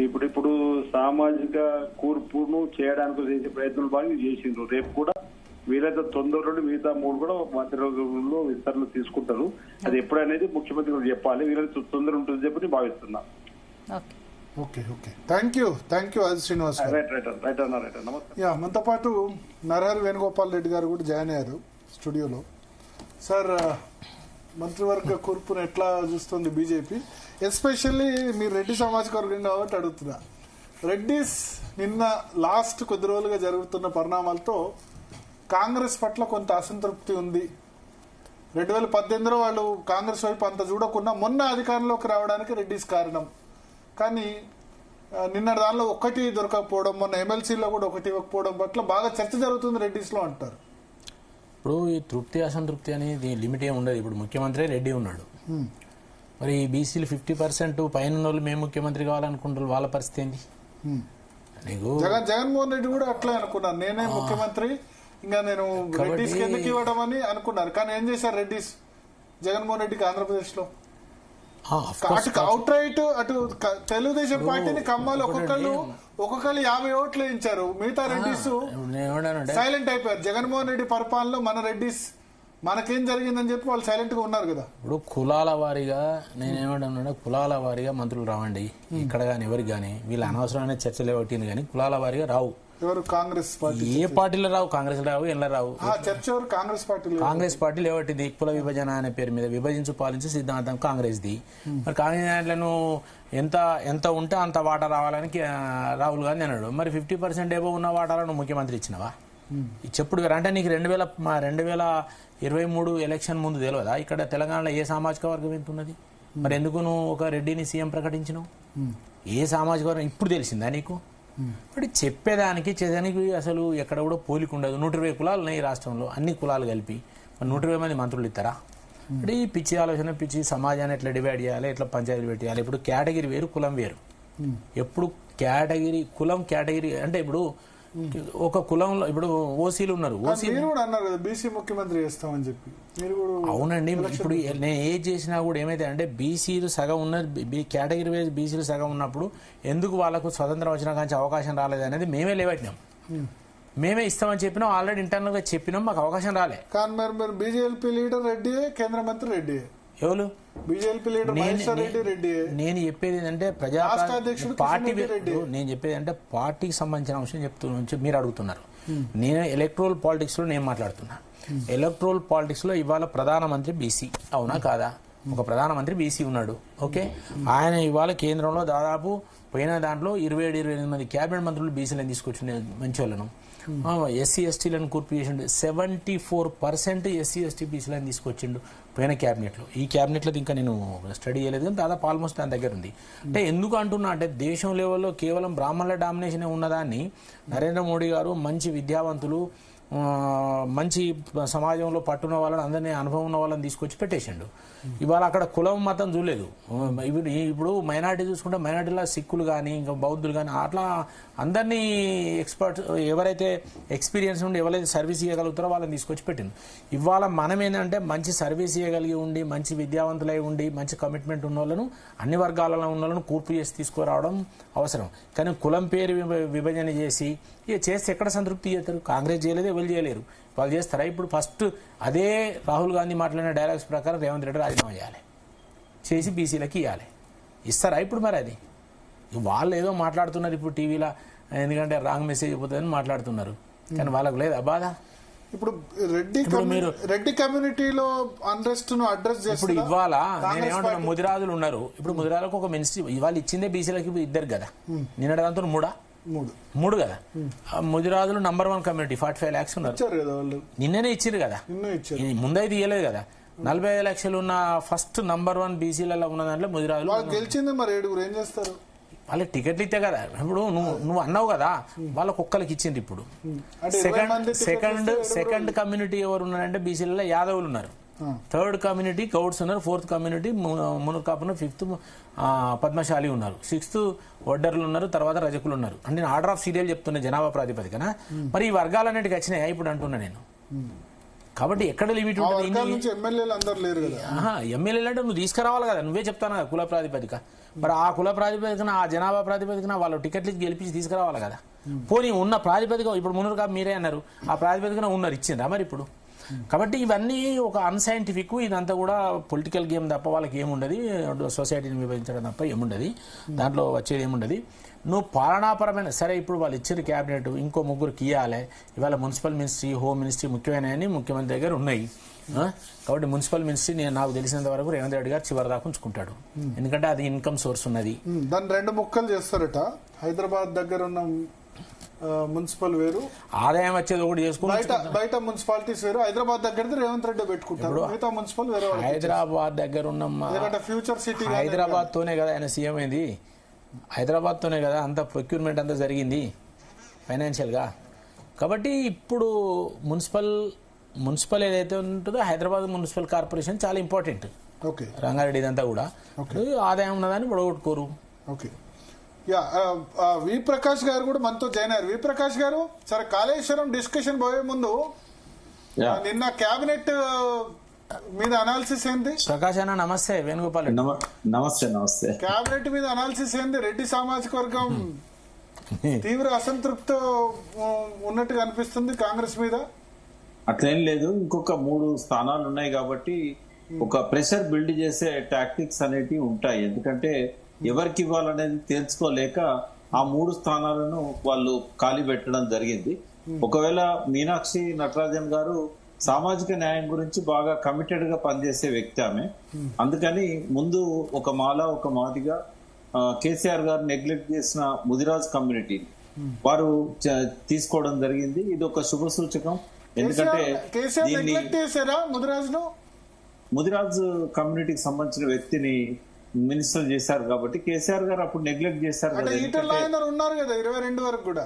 ఇప్పుడు సామాజిక కూర్పును చేయడానికి చేసే ప్రయత్నాలు బాగా చేసిండ్రు. రేపు కూడా వీలైతే తొందరలో మిగతా 3 కూడా మంత్రివర్గంలో విస్తరణ తీసుకుంటారు. అది ఎప్పుడనేది ముఖ్యమంత్రి గారు చెప్పాలి. వీలైతే తొందర ఉంటుంది చెప్పి భావిస్తున్నా. థ్యాంక్ యూ ఆది శ్రీనివాస్ గారు. మనతో పాటు నరహరి వేణుగోపాల్ రెడ్డి గారు కూడా జాయిన్ అయ్యారు స్టూడియోలో. సార్, మంత్రివర్గ కూర్పును ఎట్లా చూస్తుంది బీజేపీ? ఎస్పెషల్లీ మీరు రెడ్డి సామాజిక వర్గం కాబట్టి అడుగుతున్నా. రెడ్డిస్ నిన్న లాస్ట్ కొద్ది రోజులుగా జరుగుతున్న పరిణామాలతో కాంగ్రెస్ పట్ల కొంత అసంతృప్తి ఉంది. 2018లో వాళ్ళు కాంగ్రెస్ వైపు అంత చూడకుండా మొన్న అధికారంలోకి రావడానికి రెడ్డిస్ కారణం. కానీ నిన్న దానిలో 1 దొరకకపోవడం, మొన్న ఎమ్మెల్సీలో కూడా 1 ఇవ్వకపోవడం పట్ల బాగా చర్చ జరుగుతుంది రెడ్డిస్ లో అంటారు. ఇప్పుడు ఈ తృప్తి అసంతృప్తి అనేది లిమిట్ ఏమి ఉండదు. ఇప్పుడు ముఖ్యమంత్రి రెడ్డి ఉన్నాడు, మరి బీసీలు 50% పైన వాళ్ళు మేము ముఖ్యమంత్రి కావాలనుకుంటారు, వాళ్ళ పరిస్థితి ఏంటి? నీకు జగన్మోహన్ రెడ్డి కూడా అట్లా అనుకున్నారు, నేనే ముఖ్యమంత్రి, ఇంకా నేను రెడ్డిస్ ఎందుకు ఇవ్వడం అని అనుకున్నారు. కానీ ఏం చేశారు రెడ్డిస్ జగన్మోహన్ రెడ్డికి ఆంధ్రప్రదేశ్ లో? అవుట్ రైట్ అటు తెలుగుదేశం పార్టీని కమ్మాలి ఒక్కొక్కళ్ళు 50 ఓట్లు వేయించారు. మిగతా రెడ్డిస్ సైలెంట్ అయిపోయారు. జగన్మోహన్ రెడ్డి పరిపాలనలో మన రెడ్డిస్ మనకేం జరిగిందని చెప్పి వాళ్ళు సైలెంట్ గా ఉన్నారు కదా. ఇప్పుడు కులాల వారీగా నేనేమంటున్నా, కులాల వారీగా మంత్రులు రావండి ఇక్కడ గానీ ఎవరికి గానీ. వీళ్ళు అనవసరమైన చర్చలు పెట్టింది కానీ కులాల వారీగా రావు. ఎవరు? కాంగ్రెస్ పార్టీ. ఏ పార్టీలో రావు, కాంగ్రెస్ రావు, ఎలా రావు. కాంగ్రెస్ పార్టీలు ఏవట్టింది? కుల విభజన అనే పేరు మీద విభజించు పాలించే సిద్ధాంతం కాంగ్రెస్ ది. మరి కాంగ్రెస్ ఎంత ఉంటే అంత వాటా రావాలని రాహుల్ గాంధీ అన్నాడు. మరి 50% ఏవో ఉన్న వాటాలను ముఖ్యమంత్రి ఇచ్చినవా? చెప్పుడు అంటే నీకు 2023 ఎలక్షన్ ముందు తెలియదా ఇక్కడ తెలంగాణలో ఏ సామాజిక వర్గం ఎంత ఉన్నది? మరి ఎందుకు నువ్వు ఒక రెడ్డిని సీఎం ప్రకటించినావు? ఏ సామాజిక వర్గం ఇప్పుడు తెలిసిందా నీకు? ఇప్పుడు చెప్పేదానికి చేసేదానికి అసలు ఎక్కడ కూడా పోలిక ఉండదు. 120 కులాలు ఉన్నాయి ఈ రాష్ట్రంలో, అన్ని కులాలు కలిపి 120 మంది మంత్రులు ఇస్తారా? అంటే ఈ పిచ్చి ఆలోచన, పిచ్చి సమాజాన్ని ఎట్లా డివైడ్ చేయాలి, ఎట్లా పంచాయతీలు పెట్టాలి. ఇప్పుడు కేటగిరీ వేరు, కులం వేరు. ఎప్పుడు కులం కేటగిరీ అంటే ఇప్పుడు ఒక కులంలో ఇప్పుడు ఓసీలు ఉన్నారు. బీసీ ముఖ్యమంత్రి చేస్తామని చెప్పి అవునండి. ఇప్పుడు నేను ఏది చేసినా కూడా ఏమైతే అంటే బీసీలు సగం ఉన్నది, కేటగిరీ వైజ్ బీసీలు సగం ఉన్నప్పుడు ఎందుకు వాళ్ళకు స్వతంత్రం వచ్చినా కానీ అవకాశం రాలేదు అనేది మేమే లేవట్టినాం. మేమే ఇస్తామని చెప్పినాం, ఆల్రెడీ ఇంటర్నల్ గా చెప్పినాం, మాకు అవకాశం రాలే. కానీ మరి బీజేపీ లీడర్ రెడ్డి, కేంద్ర మంత్రి రెడ్డి, ఎవరు బీజేపీ లీడర్ రెడ్డి. నేను చెప్పేది ఏంటంటే పార్టీ, నేను చెప్పేది అంటే పార్టీకి సంబంధించిన అంశం చెప్తున్నా, మీరు అడుగుతున్నారు. నేను ఎలక్ట్రల్ పాలిటిక్స్ లో నేను మాట్లాడుతున్నా. ఎలక్ట్రల్ పాలిటిక్స్ లో ఇవాళ ప్రధానమంత్రి బీసీ, అవునా కాదా? ఒక ప్రధానమంత్రి బీసీ ఉన్నాడు. ఓకే, ఆయన ఇవాళ కేంద్రంలో దాదాపు పోయిన దాంట్లో 27-28 మంది క్యాబినెట్ మంత్రులు బీసీలను తీసుకొచ్చిండే మంచి వాళ్ళను. ఎస్సీ ఎస్టీలను కూర్పు చేసిండు. 74% ఎస్సీ ఎస్టీ బీసీలను తీసుకొచ్చిండు పోయిన క్యాబినెట్లో. ఈ క్యాబినెట్లో ఇంకా నేను స్టడీ చేయలేదు కానీ దాదాపు ఆల్మోస్ట్ దాని దగ్గర ఉంది. అంటే ఎందుకు అంటున్నా అంటే దేశం లెవెల్లో కేవలం బ్రాహ్మణుల డామినేషన్ ఉన్నదాన్ని నరేంద్ర మోడీ గారు మంచి విద్యావంతులు, మంచి సమాజంలో పట్టున్న వాళ్ళని, అందరినీ అనుభవం ఉన్న వాళ్ళని తీసుకొచ్చి పెట్టేసిండు. ఇవాళ అక్కడ కులం మతం చూడలేదు. ఇప్పుడు మైనార్టీ చూసుకుంటే మైనార్టీలో సిక్కులు కానీ ఇంకా బౌద్ధులు కానీ అట్లా అందరినీ ఎక్స్పర్ట్స్, ఎవరైతే ఎక్స్పీరియన్స్ ఉండి ఎవరైతే సర్వీస్ ఇవ్వగలుగుతారో వాళ్ళని తీసుకొచ్చి పెట్టింది. ఇవాళ మనం ఏంటంటే మంచి సర్వీస్ ఇవ్వగలిగి ఉండి, మంచి విద్యావంతులై ఉండి, మంచి కమిట్మెంట్ ఉన్న వాళ్ళను, అన్ని వర్గాలలో ఉన్న వాళ్ళను కూర్పు చేసి తీసుకురావడం అవసరం. కానీ కులం పేరు విభజన చేసి ఇక చేస్తే ఎక్కడ సంతృప్తి చేస్తారు? కాంగ్రెస్ చేయలేదు, ఎవరు చేయలేరు. వాళ్ళు చేస్తారా? ఇప్పుడు ఫస్ట్ అదే రాహుల్ గాంధీ మాట్లాడిన డైలాగ్స్ ప్రకారం రేవంత్ రెడ్డి రాజీనామా చేయాలి, చేసి బీసీలకి ఇవ్వాలి. ఇస్తారా ఇప్పుడు? మరి అది వాళ్ళు ఏదో మాట్లాడుతున్నారు ఇప్పుడు టీవీలో, ఎందుకంటే రాంగ్ మెసేజ్ పోతుందని మాట్లాడుతున్నారు. కానీ వాళ్ళకు లేదా బాధ? ఇప్పుడు రెడ్డి కమ్యూనిటీలో అన్రెస్ట్ ను అడ్రస్ చేసి ఇప్పుడు ఇవాళ నేనేమంటున్నా, ముదిరాజులు ఉన్నారు. ఇప్పుడు ముదిరాజులకు ఒక మినిస్ట్రీ ఇవాళ ఇచ్చిందే బీసీలకి 2 కదా, నిన్నటిదంతా 3 కదా. ముదిరాజులు నంబర్ 1 కమ్యూనిటీ, 45 lakhs ఉన్నారు. నిన్ననే ఇచ్చారు కదా, ముందైతే ఇవ్వలేదు కదా. 45 లక్షలు ఉన్న ఫస్ట్ నంబర్ 1 బీసీలలో ఉన్న దాంట్లో ముదిరాజులు గెలిచింది. మరి 7 ఏం చేస్తారు? వాళ్ళకి టికెట్లు ఇస్తే కదా. ఇప్పుడు నువ్వు అన్నావు కదా వాళ్ళకి ఒక్కరికి ఇచ్చింది. ఇప్పుడు సెకండ్ కమ్యూనిటీ ఎవరు ఉన్నారంటే బీసీలలో యాదవులు ఉన్నారు, 3rd కమ్యూనిటీ గౌడ్స్ ఉన్నారు, 4th కమ్యూనిటీ మునుకాపున, 5th పద్మశాలి ఉన్నారు, 6th వడ్డర్లు ఉన్నారు, తర్వాత రజకులు ఉన్నారు. అంటే నేను ఆర్డర్ ఆఫ్ సీరియల్ చెప్తున్నా జనాభా ప్రాతిపదికన. మరి ఈ వర్గాలన్నిటికీ వచ్చినాయా ఇప్పుడు అంటున్నా నేను. కాబట్టి ఎక్కడ లిమిట్ ఉంటుంది? ఎమ్మెల్యేలు అంటే నువ్వు తీసుకురావాలి కదా, నువ్వే చెప్తాను కదా కుల ప్రాతిపదిక. మరి ఆ కుల ప్రాతిపదికన, ఆ జనాభా ప్రాతిపదికన వాళ్ళు టికెట్లు గెలిపించి తీసుకురావాలి కదా. పోనీ ఉన్న ప్రాతిపదిక ఇప్పుడు మునుగా మీరే అన్నారు, ఆ ప్రాతిపదికన ఉన్నారు, ఇచ్చిందా మరి ఇప్పుడు? కాబట్టి ఇవన్నీ ఒక అన్సైంటిఫిక్, ఇదంతా కూడా పొలిటికల్ గేమ్ తప్ప వాళ్ళకి ఏముండదు. సొసైటీని విభజించడం తప్ప ఏముండదు, దాంట్లో వచ్చేది ఏముండదు. నువ్వు పాలనాపరమైన సరే ఇప్పుడు వాళ్ళు ఇచ్చిన క్యాబినెట్ ఇంకో 3 ఇవ్వాలి. ఇవాళ మున్సిపల్ మినిస్ట్రీ, హోమ్ మినిస్ట్రీ ముఖ్యమైనవి ముఖ్యమంత్రి దగ్గర ఉన్నాయి. కాబట్టి మున్సిపల్ మినిస్ట్రీ నాకు తెలిసినంత వరకు రేవంత్ రెడ్డి గారు చివరి దాకా ఉంచుకుంటాడు, ఎందుకంటే అది ఇన్కమ్ సోర్స్ ఉన్నది. దాన్ని 2 ముక్కలు చేస్తారట. హైదరాబాద్ దగ్గర ఉన్న మున్సిపల్ వేరు, ఆదాయం వచ్చేది ఒకటి చేసుకోవాలి. బయట మున్సిపాలిటీస్ వేరు, హైదరాబాద్ దగ్గర రేవంత్ రెడ్డి పెట్టుకుంటారు, మిగతా మున్సిపల్ వేరే. హైదరాబాద్ దగ్గర ఉన్న ఫ్యూచర్ సిటీ హైదరాబాద్ తోనే కదా ఆయన సీఎం అయింది, హైదరాబాద్ తోనే కదా అంత ప్రొక్యూర్మెంట్ అంతా జరిగింది ఫైనాన్షియల్ గా. కాబట్టి ఇప్పుడు మున్సిపల్ ఏదైతే ఉంటుందో హైదరాబాద్ మున్సిపల్ కార్పొరేషన్ చాలా ఇంపార్టెంట్. రంగారెడ్డి ఇదంతా కూడా ఆదాయం ఉన్నదాన్ని పొడగొట్టుకోరు. ఓకే, వి ప్రకాష్ గారు కూడా మనతో జాయిన్ అయ్యారు. వి ప్రకాష్ గారు, సరే కాళేశ్వరం డిస్కషన్ పోయే ముందు నిన్న కేబినెట్ మీద అనాలిసిస్ ఏంది? ప్రకాష్ అన్న నమస్తే. వేణుగోపాల్ నమస్తే. కేబినెట్ మీద అనాలిసిస్ ఏంది? రెడ్డి సామాజిక వర్గం తీవ్ర అసంతృప్తి ఉన్నట్టుగా అనిపిస్తుంది కాంగ్రెస్ మీద. అట్లేం లేదు, ఇంకొక 3 స్థానాలు ఉన్నాయి కాబట్టి ఒక ప్రెషర్ బిల్డ్ చేసే టాక్టిక్స్ అనేటివి ఉంటాయి. ఎందుకంటే ఎవరికి ఇవ్వాలనేది తెలుసుకోలేక ఆ 3 స్థానాలను వాళ్ళు ఖాళీ పెట్టడం జరిగింది. ఒకవేళ మీనాక్షి నటరాజన్ గారు సామాజిక న్యాయం గురించి బాగా కమిటెడ్ గా పనిచేసే వ్యక్తి ఆమె. అందుకని ముందు ఒక మాదిగా కేసీఆర్ గారు నెగ్లెక్ట్ చేసిన ముదిరాజ్ కమ్యూనిటీ వారు తీసుకోవడం జరిగింది. ఇది ఒక శుభ సూచకం. ఎందుకంటే ముదిరాజ్ కమ్యూనిటీకి సంబంధించిన వ్యక్తిని మినిస్టర్ చేశారు కాబట్టి కేసీఆర్ గారు అప్పుడు నెగ్లెక్ట్ చేశారు కదా. ఉన్నారు కదా 22 వరకు కూడా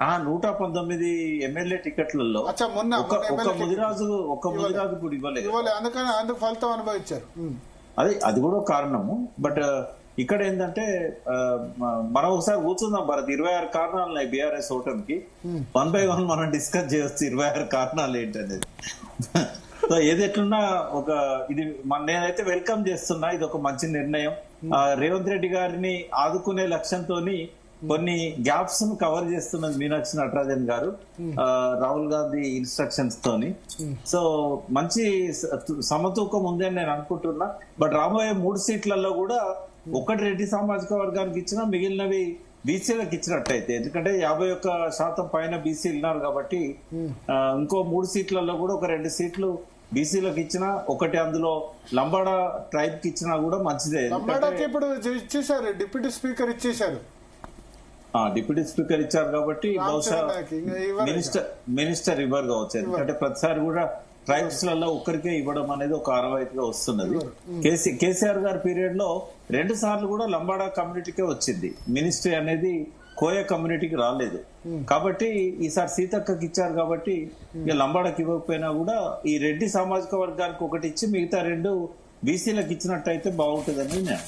119 ఎమ్మెల్యే టికెట్లలో ఒక ముదిరాజు కూడా ఇవ్వలేదు. అందుకని అందుకు ఫలితం అనుభవించారు. అది కూడా కారణము. బట్ ఇక్కడ ఏంటంటే మనం ఒకసారి కూర్చుందాం భరత్. 26 కారణాలు ఉన్నాయి బీఆర్ఎస్ ఓటమికి. 1 by 1 మనం డిస్కస్ చేయవచ్చు 26 కారణాలు ఏంటనేది. సో ఏది ఎట్లున్నా ఇది నేనైతే వెల్కమ్ చేస్తున్నా. ఇది ఒక మంచి నిర్ణయం. రేవంత్ రెడ్డి గారిని ఆదుకునే లక్ష్యంతో కొన్ని గ్యాప్స్ ను కవర్ చేస్తున్నది మీనాక్షి నటరాజన్ గారు రాహుల్ గాంధీ ఇన్స్ట్రక్షన్స్ తోని. సో మంచి సమతూకం ఉంది అని నేను అనుకుంటున్నా. బట్ రాబోయే 3 సీట్లలో కూడా ఒకటి రెడ్డి సామాజిక వర్గానికి ఇచ్చినా మిగిలినవి బీసీలకు ఇచ్చినట్టయితే, ఎందుకంటే 51% పైన బీసీలు ఉన్నారు కాబట్టి ఇంకో 3 సీట్లలో కూడా ఒక 2 సీట్లు బీసీలకు ఇచ్చినా, ఒకటి అందులో లంబాడా ట్రైబ్ కి ఇచ్చినా కూడా మంచిదే. ఇప్పుడు ఇచ్చేసారు, డిప్యూటీ స్పీకర్ ఇచ్చేసారు. డిప్యూటీ స్పీకర్ ఇచ్చారు కాబట్టి బహుశా మినిస్టర్ ఇవ్వరు కావచ్చు. ఎందుకంటే ప్రతిసారి కూడా ట్రైబ్స్ లలో ఒక్కరికే ఇవ్వడం అనేది ఒక ఆనవాయితీగా వస్తున్నది. కేసీఆర్ గారి పీరియడ్ లో 2 సార్లు కూడా లంబాడా కమ్యూనిటీకే వచ్చింది మినిస్ట్రీ అనేది, కోయ కమ్యూనిటీకి రాలేదు. కాబట్టి ఈసారి సీతక్కకి ఇచ్చారు కాబట్టి ఇక లంబాడాకి ఇవ్వకపోయినా కూడా ఈ రెడ్డి సామాజిక వర్గానికి ఒకటి ఇచ్చి మిగతా 2 బీసీలకు ఇచ్చినట్టయితే బాగుంటుందని నేను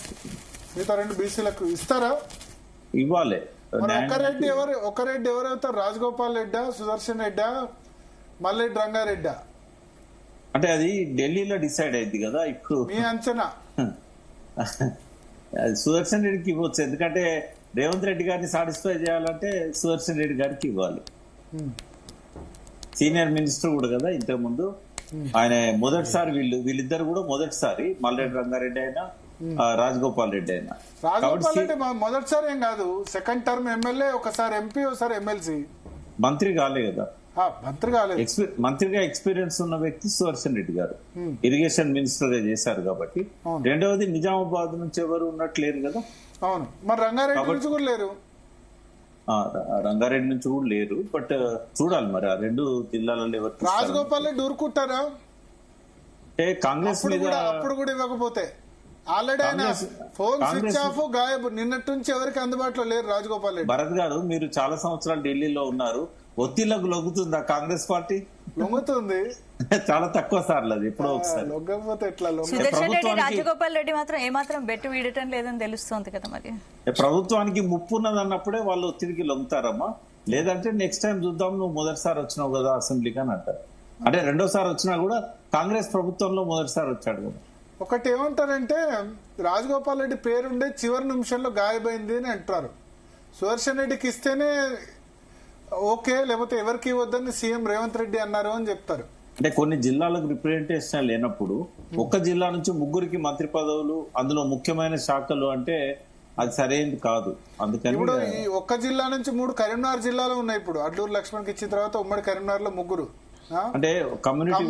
మిగతా 2 బీసీలకు ఇస్తారా? ఇవ్వాలి. ఒక రెడ్డి ఎవరవుతారు? రాజగోపాల్ రెడ్డా, సుదర్శన్ రెడ్డా, మల్లెడ్డి రంగారెడ్డా? అంటే అది ఢిల్లీలో డిసైడ్ అయింది కదా. ఇప్పుడు మీ అంచనా? సుదర్శన్ రెడ్డికి ఇవ్వచ్చు. ఎందుకంటే రేవంత్ రెడ్డి గారిని సాటిస్ఫై చేయాలంటే సుదర్శన్ రెడ్డి గారికి ఇవ్వాలి. సీనియర్ మినిస్టర్ కూడా కదా ఇంతకు ముందు. ఆయన మొదటిసారి వీళ్ళిద్దరు కూడా మొదటిసారి, మల్లెడ్డి రంగారెడ్డి అయినా రాజగోపాల్ రెడ్డి అయినా. రాజగోపాల్ రెడ్డి మొదటిసారి ఏం కాదు, సెకండ్ టర్మ్ ఎమ్మెల్యే, ఒకసారి ఎంపీ, ఒకసారి ఎమ్మెల్సీ. మంత్రి కాలే కదా. మంత్రిగా ఎక్స్పీరియన్స్ ఉన్న వ్యక్తి సుదర్శన్ రెడ్డి గారు ఇరిగేషన్ మినిస్టర్ చేశారు కాబట్టి. రెండవది నిజామాబాద్ నుంచి ఎవరు ఉన్నట్లేరు కదా. అవును, మరి రంగారెడ్డి నుంచి కూడా లేరు. రంగారెడ్డి నుంచి కూడా లేరు. బట్ చూడాలి మరి ఆ 2 జిల్లాలలో ఎవరు. రాజగోపాల్ రెడ్డి ఊరుకుంటారా? అంటే కాంగ్రెస్ మీద అప్పుడు కూడా ఇవ్వకపోతే ఆల్రెడీ ఆయన ఫోన్ స్విచ్ ఆఫ్, గాయబ్. నిన్నటి నుంచి ఎవరికి అందుబాటులో లేరు రాజగోపాల్ రెడ్డి. భరత్ గారు, మీరు చాలా సంవత్సరాలు ఢిల్లీలో ఉన్నారు. ఒత్తిళ్లకు లొంగుతుందా కాంగ్రెస్ పార్టీ? లొంగుతుంది, చాలా తక్కువ సార్లు. అది ఎప్పుడో ఒకసారి. సుదర్శన్ రెడ్డి, రాజగోపాల్ రెడ్డి మాత్రం ఏమాత్రం బెట్టు వీడటం లేదని తెలుస్తుంది కదా. మరి ప్రభుత్వానికి ముప్పు ఉన్నది అన్నప్పుడే వాళ్ళు ఒత్తిడికి లొంగుతారమ్మా. లేదంటే నెక్స్ట్ టైం చూద్దాం, నువ్వు మొదటిసారి వచ్చినావు కదా అసెంబ్లీకి అని అంటారు. అంటే రెండోసారి వచ్చినా కూడా కాంగ్రెస్ ప్రభుత్వంలో మొదటిసారి వచ్చాడు కదా. ఒకటి ఏమంటారంటే రాజగోపాల్ రెడ్డి పేరుండే చివరి నిమిషంలో గాయబైంది అని అంటారు. సుదర్శన్ రెడ్డికి ఇస్తేనే ఓకే, లేకపోతే ఎవరికి ఇవ్వద్దని సీఎం రేవంత్ రెడ్డి అన్నారు అని చెప్తారు. అంటే కొన్ని జిల్లాలకు రిప్రజెంటేషన్ లేనప్పుడు ఒక్క జిల్లా నుంచి 3కి మంత్రి పదవులు, అందులో ముఖ్యమైన శాఖలు అంటే అది సరైనది కాదు. అందుకని ఇప్పుడు ఈ ఒక్క జిల్లా నుంచి 3 కరీంనగర్ జిల్లాలో ఉన్నాయి. ఇప్పుడు అడ్లూరు లక్ష్మణ్కి ఇచ్చిన తర్వాత ఉమ్మడి కరీంనగర్ లో 3, అంటే కమ్యూనిటీ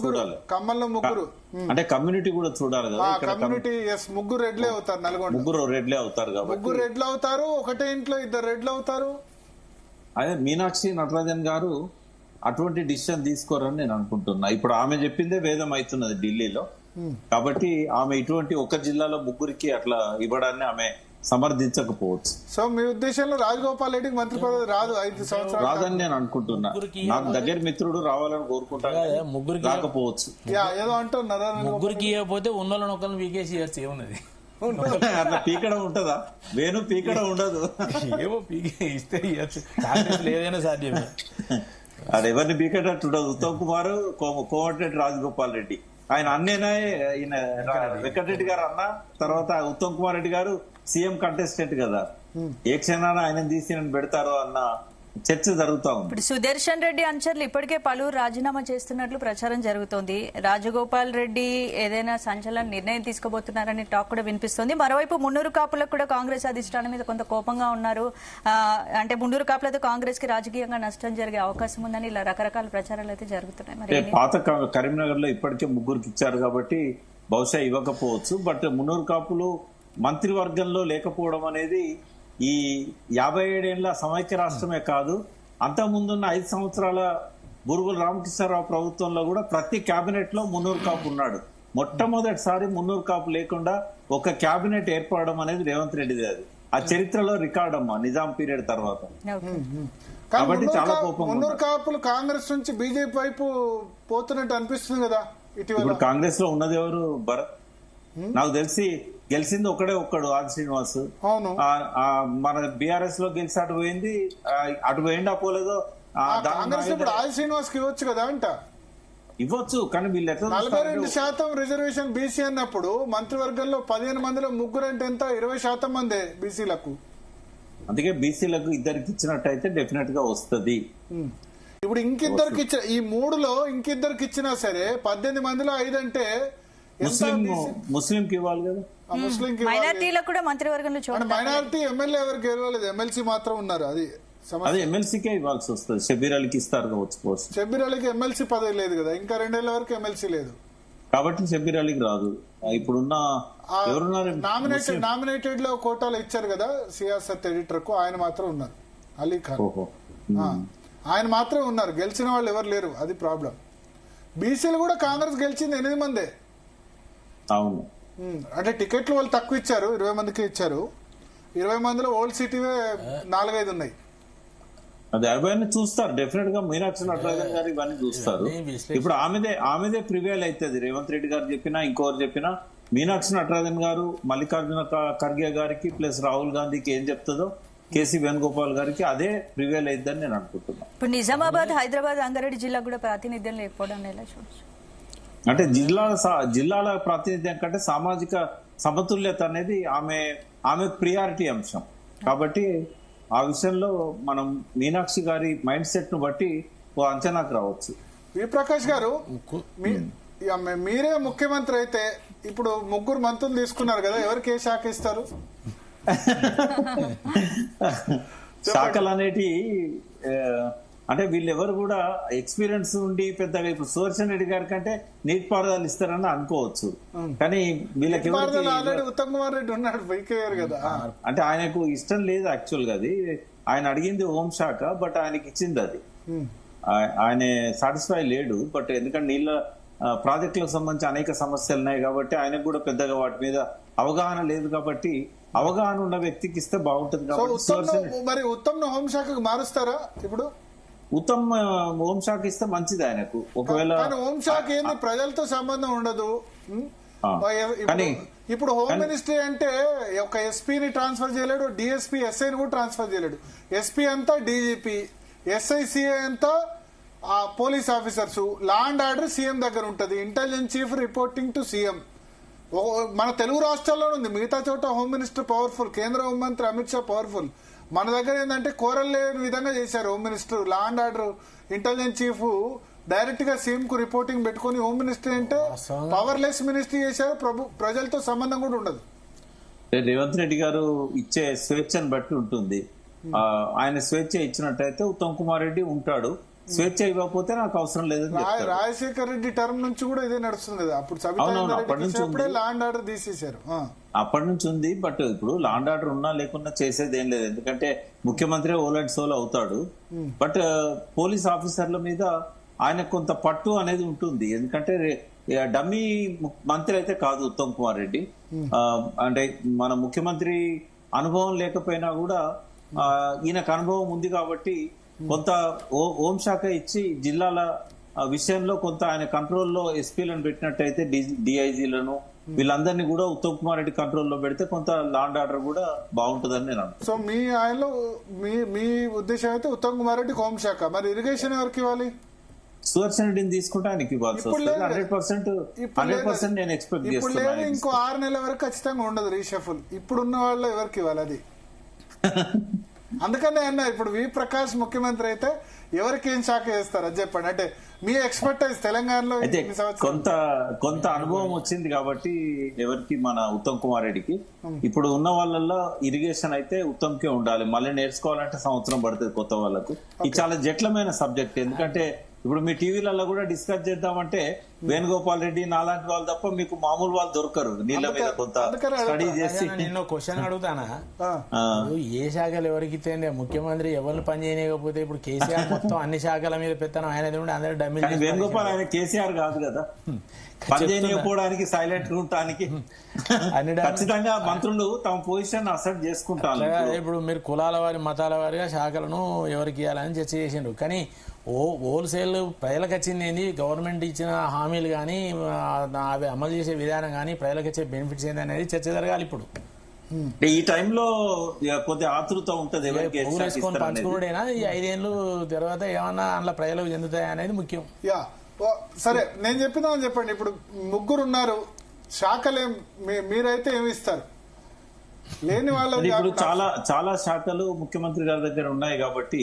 చూడాలి. ఖమ్మంలో 3, అంటే కమ్యూనిటీ కూడా చూడాలి కదా. కమ్యూనిటీ 3 రెడ్లే అవుతారు. నల్గొండ 3 రెడ్లే అవుతారు కాబట్టి 3 రెడ్లు అవుతారు. ఒకటే ఇంట్లో 2 రెడ్లు అవుతారు. అదే మీనాక్షి నటరాజన్ గారు అటువంటి డిసిషన్ తీసుకోరని నేను అనుకుంటున్నా. ఇప్పుడు ఆమె చెప్పిందే వేదం అవుతున్నది ఢిల్లీలో. కాబట్టి ఆమె ఇటువంటి ఒక జిల్లాలో 3కి అట్లా ఇవ్వడాన్ని ఆమె సమర్థించకపోవచ్చు. సో మీ ఉద్దేశంలో రాజగోపాల్ రెడ్డికి మంత్రి పదవి రాదు, 5 సంవత్సరాలు రాదని నేను అనుకుంటున్నా. నాకు దగ్గర మిత్రుడు రావాలని కోరుకుంటాను. ముగ్గురికి రాకపోవచ్చు. ఏదో అంటున్నారా? 3కి ఇవ్వకపోతే ఉన్నోళ్ళని ఒకరిని వీకేసి ఏమున్నది? అట్లా పీకడం ఉంటదా? వేణు పీకడం ఉండదు. ఏమో పీకే ఇస్తే కాంగ్రెస్ ఏదైనా సాధ్యమే. అది ఎవరిని పీకేటట్టు ఉండదు. ఉత్తమ్ కుమార్, కోమటిరెడ్డి రాజగోపాల్ రెడ్డి ఆయన అన్నేనా, ఈయన వెంకటరెడ్డి గారు అన్న, తర్వాత ఉత్తమ్ కుమార్ రెడ్డి గారు సీఎం కంటెస్టెంట్ కదా. ఏ క్షణాన ఆయన తీసి నన్ను పెడతారో అన్న చర్చ జరుగుతా ఉంది. ఇప్పుడు సుదర్శన్ రెడ్డి అనుచరులు ఇప్పటికే పలువురు రాజీనామా చేస్తున్నట్లు ప్రచారం జరుగుతోంది. రాజగోపాల్ రెడ్డి ఏదైనా సంచలన నిర్ణయం తీసుకోబోతున్నారని టాక్ కూడా వినిపిస్తోంది. మరోవైపు మున్నూరు కాపులకు కూడా కాంగ్రెస్ అధిష్టానం మీద కొంత కోపంగా ఉన్నారు. అంటే మున్నూరు కాపులతో కాంగ్రెస్ కి రాజకీయంగా నష్టం జరిగే అవకాశం ఉందని ఇలా రకరకాల ప్రచారాలు అయితే జరుగుతున్నాయి. మరి పాత కరీంనగర్ లో ఇప్పటికే 3కి ఇచ్చారు కాబట్టి బహుశా ఇవ్వకపోవచ్చు. బట్ మున్నూరు కాపులు మంత్రివర్గంలో లేకపోవడం అనేది ఈ 57 ఏళ్ల సమైక్య రాష్ట్రమే కాదు, అంతకుముందున్న 5 సంవత్సరాల బురుగుల రామకృష్ణారావు ప్రభుత్వంలో కూడా ప్రతి కేబినెట్ లో మున్నూరు కాపు ఉన్నాడు. మొట్టమొదటిసారి మున్నూరు కాపు లేకుండా ఒక కేబినెట్ ఏర్పడడం అనేది రేవంత్ రెడ్డిది. అది ఆ చరిత్రలో రికార్డ్ అమ్మా నిజాం పీరియడ్ తర్వాత. కాబట్టి చాలా కోపం. మున్నూరు కాపులు కాంగ్రెస్ నుంచి బీజేపీ వైపు పోతున్నట్టు అనిపిస్తుంది కదా ఇటీవల. ఇప్పుడు కాంగ్రెస్ లో ఉన్నది ఎవరు భరత్? నాకు తెలిసి గెలిచింది ఒక్కడు ఆది శ్రీనివాస్. అవును, మన బీఆర్ఎస్ లో గెలిచి అటు పోయింది పోలేదో. కాంగ్రెస్ ఇప్పుడు ఆది శ్రీనివాస్ కి ఇవ్వచ్చు కదా అంట. ఇవ్వచ్చు, కానీ వీళ్ళు ఎట్లా 42% రిజర్వేషన్ బీసీ అన్నప్పుడు మంత్రివర్గంలో 15 మందిలో ముగ్గురు అంటే ఎంత? 20% మందే బీసీలకు. అందుకే బీసీలకు ఇద్దరికి ఇచ్చినట్టయితే డెఫినెట్ గా వస్తుంది. ఇప్పుడు ఇంకిద్దరికి ఇచ్చిన ఈ 3లో ఇంకిద్దరికి ఇచ్చినా సరే 18 మందిలో 5 అంటే ముస్లిం కి ఇవ్వాలి కదా. ముస్లిం మైనారిటీలకు కూడా మంత్రివర్గంలో చూడండి. మైనారిటీ ఎమ్మెల్యే ఎవరికి గెలవలేదు, ఎమ్మెల్సీ మాత్రం ఉన్నారు. అది ఎమ్మెల్సీకే ఇవ్వాల్సి వస్తుంది. షబీర్ అలీకి ఇస్తారు కావచ్చు. షబీర్ అలీకి ఎమ్మెల్సీ పదవి లేదు కదా, ఇంకా 2 ఏళ్ల వరకు ఎమ్మెల్సీ లేదు కాబట్టి షబీర్ అలీకి రాదు. ఇప్పుడున్న ఎవరున్నారు నామినేటెడ్ లో కోటాలో ఇచ్చారు కదా సియాసత్ ఎడిటర్ కు, ఆయన మాత్రం ఉన్నారు. అలీ ఖాన్ ఆయన మాత్రమే ఉన్నారు, గెలిచిన వాళ్ళు ఎవరు లేరు. అది ప్రాబ్లం. బీసీలు కూడా కాంగ్రెస్ గెలిచింది 8 మందే. అవును, అంటే టికెట్లు వాళ్ళు తక్కువ ఇచ్చారు, 20 మందికి ఇచ్చారు. 20 మందిలో ఓల్డ్ సిటీవే 4-5 ఉన్నాయి. అది అవన్నీ చూస్తారు డెఫినెట్ గా. మీనాక్షి నటరాజన్ గారు ఇవన్నీ చూస్తారు. ఇప్పుడు ఆమెదే ప్రివేల్ అవుతుంది. రేవంత్ రెడ్డి గారు చెప్పినా ఇంకోరు చెప్పినా మీనాక్షి నటరాజన్ గారు మల్లికార్జున ఖర్గే గారికి ప్లస్ రాహుల్ గాంధీకి ఏం చెప్తుందో కేసీ వేణుగోపాల్ గారికి అదే ప్రివేల్ అయిద్దని నేను అనుకుంటున్నాను. ఇప్పుడు నిజామాబాద్, హైదరాబాద్, రంగారెడ్డి జిల్లా కూడా ప్రాతినిధ్యం లేకపోవడం ఎలా చూడొచ్చు? అంటే జిల్లాల ప్రాతినిధ్యం కంటే సామాజిక సమతుల్యత అనేది ఆమె ప్రియారిటీ అంశం. కాబట్టి ఆ విషయంలో మనం మీనాక్షి గారి మైండ్ సెట్ ను బట్టి ఓ అంచనాకు రావచ్చు. వి ప్రకాష్ గారు, మీరే ముఖ్యమంత్రి అయితే ఇప్పుడు 3 మంత్రులు తీసుకున్నారు కదా, ఎవరికి ఏ శాఖ ఇస్తారు? శాఖలు అనేటి అంటే వీళ్ళెవరు కూడా ఎక్స్పీరియన్స్ ఉండి పెద్దగా ఇప్పుడు సుదర్శన్ రెడ్డి గారి కంటే నీటిపారుదల ఇస్తారని అనుకోవచ్చు. కానీ వీళ్ళకి ఉత్తమ్ కుమార్ రెడ్డి ఉన్నాడు కదా, అంటే ఆయనకు ఇష్టం లేదు యాక్చువల్ గా. అది ఆయన అడిగింది హోంశాఖ, బట్ ఆయనకి ఇచ్చింది అది. ఆయన సాటిస్ఫై లేడు. బట్ ఎందుకంటే నీళ్ళ ప్రాజెక్టులకు సంబంధించి అనేక సమస్యలు ఉన్నాయి కాబట్టి ఆయనకు కూడా పెద్దగా వాటి మీద అవగాహన లేదు. కాబట్టి అవగాహన ఉన్న వ్యక్తికి ఇస్తే బాగుంటుంది. కాబట్టి మరి ఉత్తమ్ హోంశాఖకు మారుస్తారా? ఇప్పుడు ఉత్తమ్ హోంశాఖ ఇస్తే మంచిది ఆయనకు. ఒకవేళ హోంశాఖ ఏంది, ప్రజలతో సంబంధం ఉండదు. ఇప్పుడు హోమ్ మినిస్ట్రీ అంటే ఒక ఎస్పీని ట్రాన్స్ఫర్ చేయలేడు, డిఎస్పీ ఎస్ఐని కూడా ట్రాన్స్ఫర్ చేయలేడు. ఎస్పీ అంతా డీజీపీ, ఎస్ఐసిఐ అంతా police officers, law and order CM దగ్గర ఉంటది, intelligence chief reporting to CM. మన తెలుగు రాష్ట్రాల్లో ఉంది, మిగతా చోట హోమ్ మినిస్టర్ పవర్ఫుల్, కేంద్ర హోంమంత్రి అమిత్ షా పవర్ఫుల్. మన దగ్గర ఏంటంటే కోరలేని విధంగా చేశారు home minister. Law and order intelligence chief direct గా సీఎం కు రిపోర్టింగ్ పెట్టుకుని, హోమ్ మినిస్టర్ అంటే పవర్లెస్ మినిస్ట్రీ చేశారు. ప్రజలతో సంబంధం కూడా ఉండదు. రేవంత్ రెడ్డి గారు ఇచ్చే స్వేచ్ఛను బట్టి ఉంటుంది. ఆయన స్వేచ్ఛ ఇచ్చినట్టయితే ఉత్తమ్ కుమార్ రెడ్డి ఉంటాడు, స్వేచ్ఛ ఇవ్వకపోతే నాకు అవసరం లేదని. రాజశేఖర్ రెడ్డి టర్మ్ నుంచి కూడా ఇదే నడుస్తుంది కదా, అప్పుడు లా అండ్ ఆర్డర్ తీసేశారు. అప్పటి నుంచి ఉంది. బట్ ఇప్పుడు లా అండ్ ఆర్డర్ ఉన్నా లేకున్నా చేసేది ఏం లేదు. ఎందుకంటే ముఖ్యమంత్రి ఓల్ అండ్ సోల్ అవుతాడు. బట్ పోలీస్ ఆఫీసర్ల మీద ఆయన కొంత పట్టు అనేది ఉంటుంది. ఎందుకంటే డమ్మీ మంత్రి అయితే కాదు ఉత్తమ్ కుమార్ రెడ్డి. అంటే మన ముఖ్యమంత్రి అనుభవం లేకపోయినా కూడా ఈయనకు అనుభవం ఉంది కాబట్టి కొంత హోంశాఖ ఇచ్చి జిల్లాల విషయంలో కొంత ఆయన కంట్రోల్లో ఎస్పీలను పెట్టినట్టయితే డిఐజీలను వీళ్ళందరినీ కూడా ఉత్తమ్ కుమార్ రెడ్డి కంట్రోల్లో పెడితే కొంత లా అండ్ ఆర్డర్ కూడా బాగుంటుందని నేను అనుకుంటున్నాను. సో మీ ఆయనలో మీ ఉద్దేశం అయితే ఉత్తమ్ కుమార్ రెడ్డి హోంశాఖ, మరి ఇరిగేషన్ ఎవరికి ఇవ్వాలి? సుదర్శన్ రెడ్డిని తీసుకుంటే ఆయనకి ఇవ్వాల్సి వస్తుంది. 100% నేను ఎక్స్పెక్ట్ చేస్తున్నాను. ఇంకో 6 నెలల వరకు ఖచ్చితంగా ఉండదు రీషఫుల్. ఇప్పుడున్న వాళ్ళు ఎవరికి ఇవ్వాలి అది? అందుకనే అన్న ఇప్పుడు వి ప్రకాష్ ముఖ్యమంత్రి అయితే ఎవరికి ఏం శాఖ చేస్తారు అది చెప్పండి. అంటే మీ ఎక్స్పర్టైజ్ తెలంగాణలో కొంత అనుభవం వచ్చింది కాబట్టి ఎవరికి మన ఉత్తమ్ కుమార్ రెడ్డికి. ఇప్పుడు ఉన్న వాళ్ళల్లో ఇరిగేషన్ అయితే ఉత్తమ్కే ఉండాలి. మళ్ళీ నేర్చుకోవాలంటే సంవత్సరం పడుతుంది కొత్త వాళ్ళకు. ఇది చాలా జటిలమైన సబ్జెక్ట్. ఎందుకంటే ఇప్పుడు మీ టీవీలలో కూడా డిస్కస్ చేద్దామంటే వేణుగోపాల్ రెడ్డి నాలాంటి వాళ్ళు తప్ప మీకు మామూలు వాళ్ళు దొరకరు నీళ్ళ మీద కొంత స్టడీ చేసి. నేను క్వశ్చన్ అడుగుతానా, ఏ శాఖలు ఎవరికి ఇస్తే ముఖ్యమంత్రి ఎవరిని పని చేయకపోతే ఇప్పుడు కేసీఆర్ మొత్తం అన్ని శాఖల మీద పెత్తనం ఆయనది ఉంటే అందరూ డమ్మి. వేణుగోపాల్ ఆయన కేసీఆర్ కాదు కదా, పని చేయకపోవడానికి సైలెంట్ ఉండటానికి ఖచ్చితంగా మంత్రులు తమ పొజిషన్ అసెప్ట్ చేసుకుంటారు. ఇప్పుడు మీరు కులాల వారి మతాల వారిగా శాఖలను ఎవరికి ఇవ్వాలని చర్చ చేసిండ్రు, కానీ హోల్సేల్ ప్రజలకు వచ్చింది ఏంది, గవర్నమెంట్ ఇచ్చిన హామీలు కానీ అవి అమలు చేసే విధానం కానీ ప్రజలకు వచ్చే బెనిఫిట్స్ ఏంది అనేది చర్చ జరగాలి. ఇప్పుడు ఈ టైంలో కొద్దిగా ఆతృత ఉంటది, పంచుకున్నాడైనా ఈ 5 ఏళ్ళు తర్వాత ఏమన్నా అందులో ప్రజలకు చెందుతాయి అనేది ముఖ్యం. సరే, నేను చెప్పినా చెప్పండి. ఇప్పుడు ముగ్గురు ఉన్నారు, శాఖలేం మీరైతే ఏమి ఇస్తారు? లేని వాళ్ళు ఇప్పుడు చాలా శాఖలు ముఖ్యమంత్రి గారి దగ్గర ఉన్నాయి కాబట్టి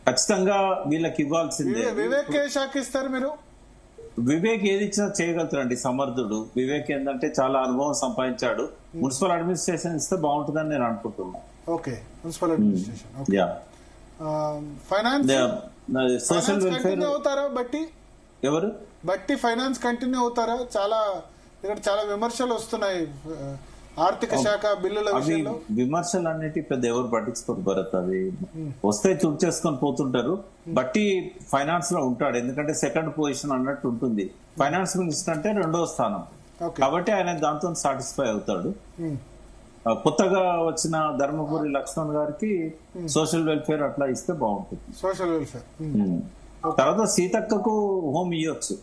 ఖచ్చితంగా వీళ్ళకి ఇవ్వాల్సిందే. వివేక్ ఏ శాఖ ఇస్తారు మీరు? వివేక్ ఏది ఇచ్చినా చేయగలుగుతారండి, సమర్థుడు. వివేక్ ఏంటంటే చాలా అనుభవం సంపాదించాడు. మున్సిపల్ అడ్మినిస్ట్రేషన్ ఇస్తే బాగుంటుందని నేను అనుకుంటున్నాను. Okay, municipal administration. Finance, social welfare అవుతారా బట్టి? ఎవరు బట్టి ఫైనాన్స్ కంటిన్యూ అవుతారా? చాలా విమర్శలు వస్తున్నాయి ఆర్థిక శాఖ బిల్లుల విషయంలో. విమర్శలు అన్నిటి పెద్ద ఎవరు పట్టించుకోరు భరత్, అది వస్తే తుడిచేసుకొని పోతుంటారు. బట్టి ఫైనాన్స్ లో ఉంటాడు, ఎందుకంటే సెకండ్ పొజిషన్ అన్నట్టు ఉంటుంది. ఫైనాన్స్ మినిస్టర్ అంటే 2వ స్థానం కాబట్టి ఆయన దాంతో సాటిస్ఫై అవుతాడు. కొత్తగా వచ్చిన ధర్మపురి లక్ష్మణ్ గారికి సోషల్ వెల్ఫేర్ అట్లా ఇస్తే బాగుంటుంది. సోషల్ వెల్ఫేర్ తర్వాత సీతక్కకు హోమ్ ఇవ్వచ్చు.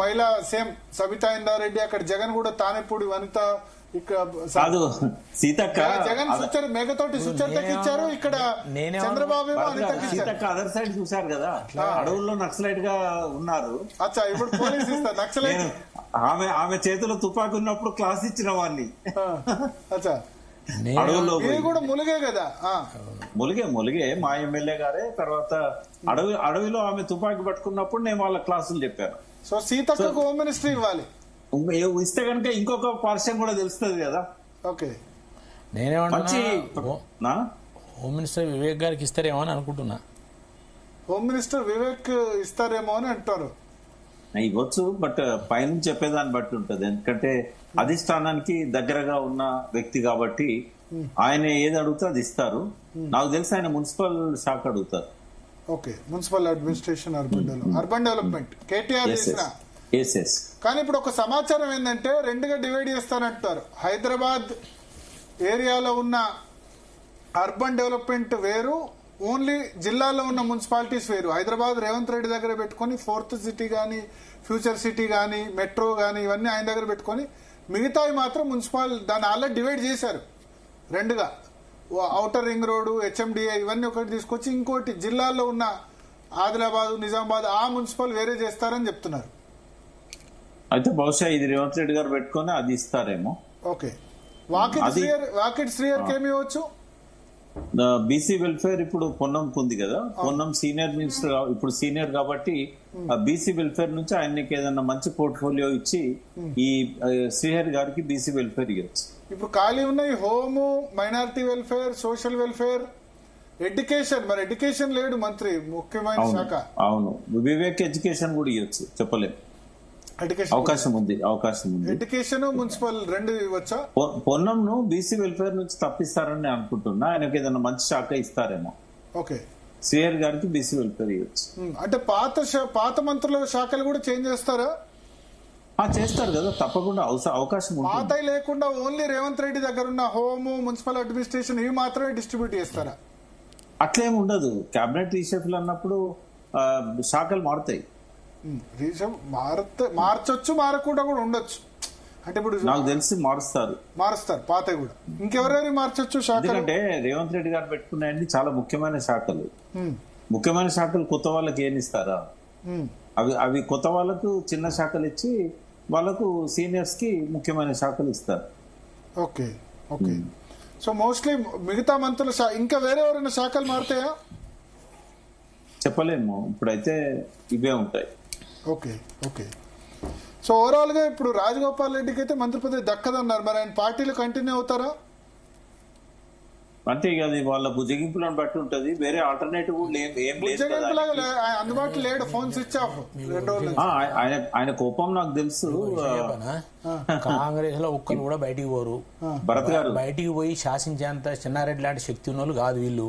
మహిళా సేమ్ సబితా ఇందారెడ్డి, అక్కడ జగన్ కూడా తానేపూడి వనిత, ఇక్కడ కాదు సీతక్క జగన్ మేఘతోటి సుచరితకి ఇచ్చారు, ఇక్కడ చంద్రబాబు సీతక్క అదర్ సైడ్ చూశారు కదా, అడవుల్లో నక్సలైట్ గా ఉన్నారు. అచ్చా, ఇప్పుడు పోలీస్ ఇస్తారు నక్సలైట్. ఆమె చేతిలో తుపాకి ఉన్నప్పుడు క్లాస్ ఇచ్చిన వాడిని. అచ్చా, అడవుల్లో కూడా ములిగే కదా. ములిగే మా ఎమ్మెల్యే గారే. తర్వాత అడవిలో ఆమె తుపాకి పట్టుకున్నప్పుడు నేను వాళ్ళ క్లాసులు చెప్పాను. సో సీతక్కకు హోమ్ మినిస్ట్రీ ఇవ్వాలి. ఇస్తే కనుక ఇంకొక పార్శ్యం కూడా తెలుస్తుంది కదా. ఓకే, నేనేమన్నా హోమ్ మినిస్టర్ వివేక్ గారికి ఇస్తారేమో అని అనుకుంటున్నా. హోమ్ మినిస్టర్ వివేక్ ఇస్తారేమో అని అంటారు. ఇవ్వచ్చు, బట్ పైన చెప్పేదాన్ని బట్టి ఉంటది. ఎందుకంటే అధిష్టానానికి దగ్గరగా ఉన్న వ్యక్తి కాబట్టి ఆయన ఏది అడుగుతా అది ఇస్తారు. నాకు తెలిసి ఆయన మున్సిపల్ శాఖ అడుగుతారు. Okay, municipal administration, urban development KTR చేసిన. కానీ ఇప్పుడు ఒక సమాచారం ఏంటంటే 2గా డివైడ్ చేస్తారంటారు. హైదరాబాద్ ఏరియాలో ఉన్న అర్బన్ డెవలప్మెంట్ వేరు, ఓన్లీ జిల్లాలో ఉన్న మున్సిపాలిటీస్ వేరు. హైదరాబాద్ రేవంత్ రెడ్డి దగ్గర పెట్టుకుని 4th సిటీ గానీ, ఫ్యూచర్ సిటీ గానీ, మెట్రో గానీ ఇవన్నీ ఆయన దగ్గర పెట్టుకుని మిగతావి మాత్రం మున్సిపల్ దాన్ని ఆల్రెడీ డివైడ్ చేశారు 2గా. ఔటర్ రింగ్ రోడ్డు, హెచ్ఎండిఏ ఇవన్నీ ఒకటి తీసుకొచ్చి ఇంకోటి జిల్లాల్లో ఉన్న ఆదిలాబాద్, నిజామాబాద్ ఆ మున్సిపల్ వేరే చేస్తారని చెప్తున్నారు. అయితే బహుశా ఇది రేవంత్ రెడ్డి గారు పెట్టుకుని అది ఇస్తారేమో. ఓకే, వాకిట్ శ్రీయర్కి ఏమి ఇవ్వచ్చు? బీసీ వెల్ఫేర్ ఇప్పుడు పొన్నంకు ఉంది కదా, పొన్నం సీనియర్ మినిస్టర్, ఇప్పుడు సీనియర్ కాబట్టి బీసీ వెల్ఫేర్ నుంచి ఆయనకి ఏదన్నా మంచి పోర్ట్ఫోలియో ఇచ్చి ఈ శ్రీహరి గారికి బీసీ వెల్ఫేర్ ఇవ్వచ్చు. ఇప్పుడు ఖాళీ ఉన్నాయి home, minority welfare, social welfare, education. మరి ఎడ్యుకేషన్ లేడు మంత్రి, ముఖ్యమైన శాఖ. అవును, వివేక్ ఎడ్యుకేషన్ కూడా ఇవ్వచ్చు, చెప్పలేము. అవకాశం ఉంది. Education, municipal 2 ఇవ్వచ్చా? పొన్నంను బీసీ వెల్ఫేర్ నుంచి తప్పిస్తారని నేను అనుకుంటున్నా. ఆయనకి ఏదైనా మంచి శాఖ ఇస్తారేమో. ఓకే, శ్రీహరి గారికి బీసీ వెల్ఫేర్ ఇవ్వచ్చు. అంటే పాత మంత్రుల శాఖలు కూడా చేంజ్ చేస్తారా? చేస్తారు కదా, తప్పకుండా అవకాశం ఉంది. పాత లేకుండా ఓన్లీ రేవంత్ రెడ్డి దగ్గర ఉన్న హోము, మున్సిపల్ అడ్మినిస్ట్రేషన్ ఇవి మాత్రమే డిస్ట్రిబ్యూట్ చేస్తారా? అట్లేం ఉండదు. కేబినెట్ రీషఫుల్ అన్నప్పుడు శాఖలు మారుతాయి. మార్చొచ్చు, మారకుండా కూడా ఉండొచ్చు. అంటే ఇప్పుడు నాకు తెలిసి మారుస్తారు పాత కూడా. ఇంకెవరెవరి మార్చొచ్చు శాఖలు? ఎందుకంటే రేవంత్ రెడ్డి గారు పెట్టుకున్నాయండి చాలా ముఖ్యమైన శాఖలు. ముఖ్యమైన శాఖలు కొత్త వాళ్ళకి ఏమి ఇస్తారా? అవి కొత్త వాళ్ళకు చిన్న శాఖలు ఇచ్చి వాళ్ళకు సీనియర్స్ కి ముఖ్యమైన శాఖలు ఇస్తారు. ఓకే, సో మోస్ట్లీ మిగతా మంత్రుల ఇంకా వేరే ఎవరైనా శాఖలు మారుతాయా? చెప్పలేము, ఇప్పుడైతే ఇవే ఉంటాయి. ఓకే, సో ఓవరాల్ గా ఇప్పుడు రాజగోపాల్ రెడ్డికి అయితే మంత్రి పదవి దక్కదన్నారు. మరి ఆయన పార్టీలు కంటిన్యూ అవుతారా? అంటే ఇక అది వాళ్ళ బుజ్జగింపులను బట్టి ఉంటది. వేరే ఆల్టర్నేటివ్ ఏం లేదు కదా. అందుబాటులో లేడు, ఫోన్ స్విచ్ ఆఫ్. ఆయన కోపం నాకు తెలుసు. కాంగ్రెస్ లో ఒక్కరు కూడా బయటికి పోరు. భరత్ గారు బయటికి పోయి శాసించేంత చిన్నారెడ్డి లాంటి శక్తి ఉన్న వాళ్ళు కాదు వీళ్ళు.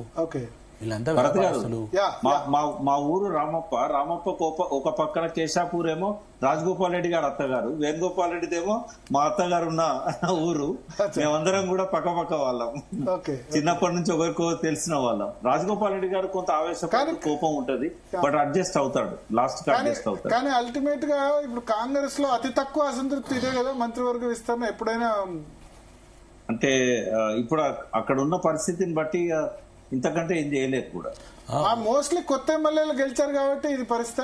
వీళ్ళంతా భరత్ గారు మా ఊరు రామప్ప ఒక పక్కన కేశాపూర్ ఏమో రాజగోపాల్ రెడ్డి గారు అత్తగారు, వేణుగోపాల్ రెడ్డిదేమో మా అత్తగారు ఉన్న ఊరు. మేమందరం కూడా పక్క వాళ్ళం, చిన్నప్పటి నుంచి ఒకరికో తెలిసిన వాళ్ళం. రాజగోపాల్ రెడ్డి గారు కొంత ఆవేశం కోపం ఉంటది, బట్ అడ్జస్ట్ అవుతాడు, లాస్ట్ కి అడ్జస్ట్ అవుతాడు. కానీ అల్టిమేట్ గా ఇప్పుడు కాంగ్రెస్ లో అతి తక్కువ అసంతృప్తి ఇదే కదా, మంత్రివర్గ విస్తరణ ఎప్పుడైనా. అంటే ఇప్పుడు అక్కడ ఉన్న పరిస్థితిని బట్టి ఇంతకంటే ఏం చేయలేదు కూడా. మోస్ట్లీ కొత్త ఎమ్మెల్యేలు గెలిచారు కాబట్టి ఇది పరిస్థితి.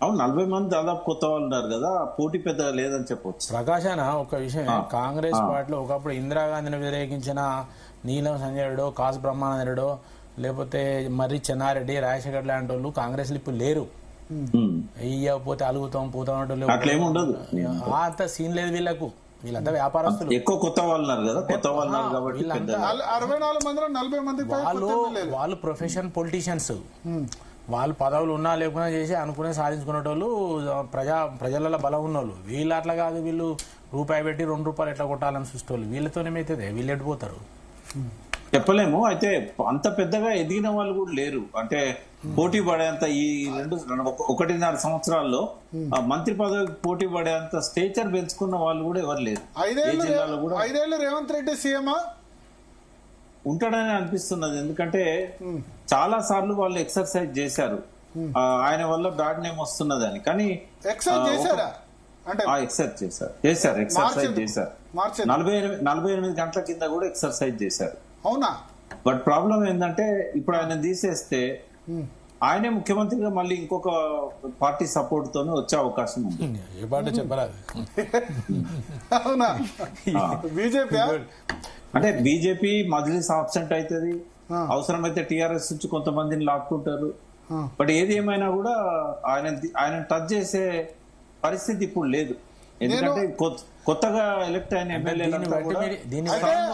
అవును, 40 మంది దాదాపు కొత్త వాళ్ళు ఉన్నారు కదా, పోటీ పెద్దగా లేదని చెప్పొచ్చు. ప్రకాశాన ఒక విషయం, కాంగ్రెస్ పార్టీలో ఒకప్పుడు ఇందిరాగాంధీని వ్యతిరేకించిన నీలం సంజయుడో, కాసు బ్రహ్మానందుడో, లేకపోతే మర్రి చెన్నారెడ్డి, రాజశేఖర్ లాంటి వాళ్ళు కాంగ్రెస్ లో ఇప్పుడు లేరు. ఇయ్యకపోతే అలుగుతాం పోతాం అట్లేమి ఉండదు, అంత సీన్ లేదు వీళ్ళకు. వీళ్ళంతా వ్యాపారస్తులు, ఎక్కువ కొత్త వాళ్ళు ఉన్నారు కదా, కొత్త వాళ్ళు ఉన్నారు కాబట్టి 64 మందిలో 40 మంది వాళ్ళు ప్రొఫెషన్ పొలిటీషియన్స్. వాళ్ళు పదవులు ఉన్నా లేకున్నా చేసి అనుకునే సాధించుకునేటోళ్ళు, ప్రజలలో బలం ఉన్నోళ్ళు. వీళ్ళు అట్లా కాదు, వీళ్ళు రూపాయి పెట్టి 2 రూపాయలు ఎట్లా కొట్టాలని చూసేటోళ్ళు. వీళ్ళతోనేమైతుంది, వీళ్ళు ఎడిపోతారు చెప్పలేము. అయితే అంత పెద్దగా ఎదిగిన వాళ్ళు కూడా లేరు, అంటే పోటీ పడేంత ఈ 1.5 సంవత్సరాల్లో మంత్రి పదవికి పోటీ పడేంత స్టేచర్ పెంచుకున్న వాళ్ళు కూడా ఎవరు లేరు. 5 ఏళ్ళు రేవంత్ రెడ్డి సీఎం ఉంటాడని అనిపిస్తున్నది, ఎందుకంటే చాలా సార్లు వాళ్ళు ఎక్సర్సైజ్ చేశారు ఆయన వల్ల బ్యాడ్ నేమ్ వస్తున్నదని. కానీ ఎక్సర్సైజ్ చేశారు, 48 గంటల కింద కూడా ఎక్సర్సైజ్ చేశారు. అవునా? బట్ ప్రాబ్లం ఏంటంటే ఇప్పుడు ఆయన తీసేస్తే ఆయనే ముఖ్యమంత్రిగా మళ్ళీ ఇంకొక పార్టీ సపోర్ట్ తోనే వచ్చే అవకాశం ఉంది. ఏ పార్టీ చెప్పరాదు. అవునా? బీజేపీ అంటే బీజేపీ మజ్లిస్ ఆబ్సెంట్ అవుతుంది, అవసరమైతే టీఆర్ఎస్ నుంచి కొంతమందిని లాక్కుంటారు. బట్ ఏది ఏమైనా కూడా ఆయన టచ్ చేసే పరిస్థితి ఇప్పుడు లేదు, ఎందుకంటే కొత్తగా ఎలక్ట్ అయిన ఎమ్మెల్యేలంతా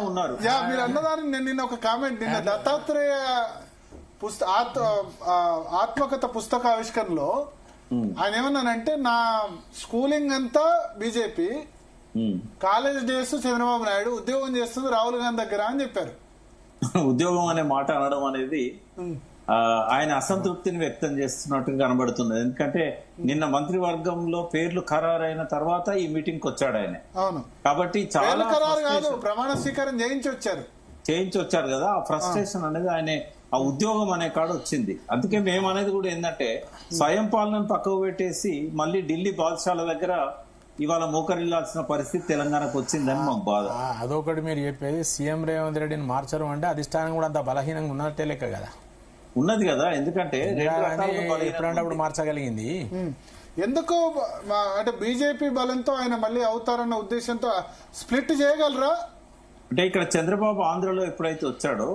ఉన్నారు. మీరు అన్నదాన్ని నేను నిన్న ఒక కామెంట్, నిన్న దత్తాత్రేయ ఆత్మకథ పుస్తక ఆవిష్కరణలో ఆయన ఏమన్నానంటే, నా స్కూలింగ్ అంతా BJP, college days Chandrababu Naidu, ఉద్యోగం చేస్తుంది రాహుల్ గాంధీ దగ్గర అని చెప్పారు. ఉద్యోగం అనే మాట అనడం అనేది ఆయన అసంతృప్తిని వ్యక్తం చేస్తున్నట్టుగా కనబడుతున్నది. ఎందుకంటే నిన్న మంత్రివర్గంలో పేర్లు ఖరారైన తర్వాత ఈ మీటింగ్ కి వచ్చాడు ఆయన. అవును, కాబట్టి చాలా ప్రమాణ స్వీకారం చేయించి వచ్చారు కదా, ఆ ఫ్రస్ట్రేషన్ అనేది ఆయన ఆ ఉద్యోగం అనే కాడ వచ్చింది. అందుకే మేము అనేది కూడా ఏంటంటే, స్వయం పాలనను పక్కకు పెట్టేసి మళ్ళీ ఢిల్లీ బాద్షాల దగ్గర ఇవాళ మోకరిల్లాల్సిన పరిస్థితి తెలంగాణకు వచ్చిందని మాకు బాధ. అదొకటి మీరు చెప్పేది, సీఎం రేవంత్ రెడ్డిని మార్చరు అంటే అధిష్టానం కూడా అంత బలహీనంగా ఉన్నట్టే లెక్క కదా. ఉన్నది కదా, ఎందుకంటే ఎప్పుడంటే మార్చగలిగింది. ఎందుకు అంటే బీజేపీ బలంతో ఆయన మళ్ళీ అవుతారన్న ఉద్దేశంతో స్ప్లిట్ చేయగలరా? అంటే ఇక్కడ చంద్రబాబు ఆంధ్రలో ఎప్పుడైతే వచ్చాడో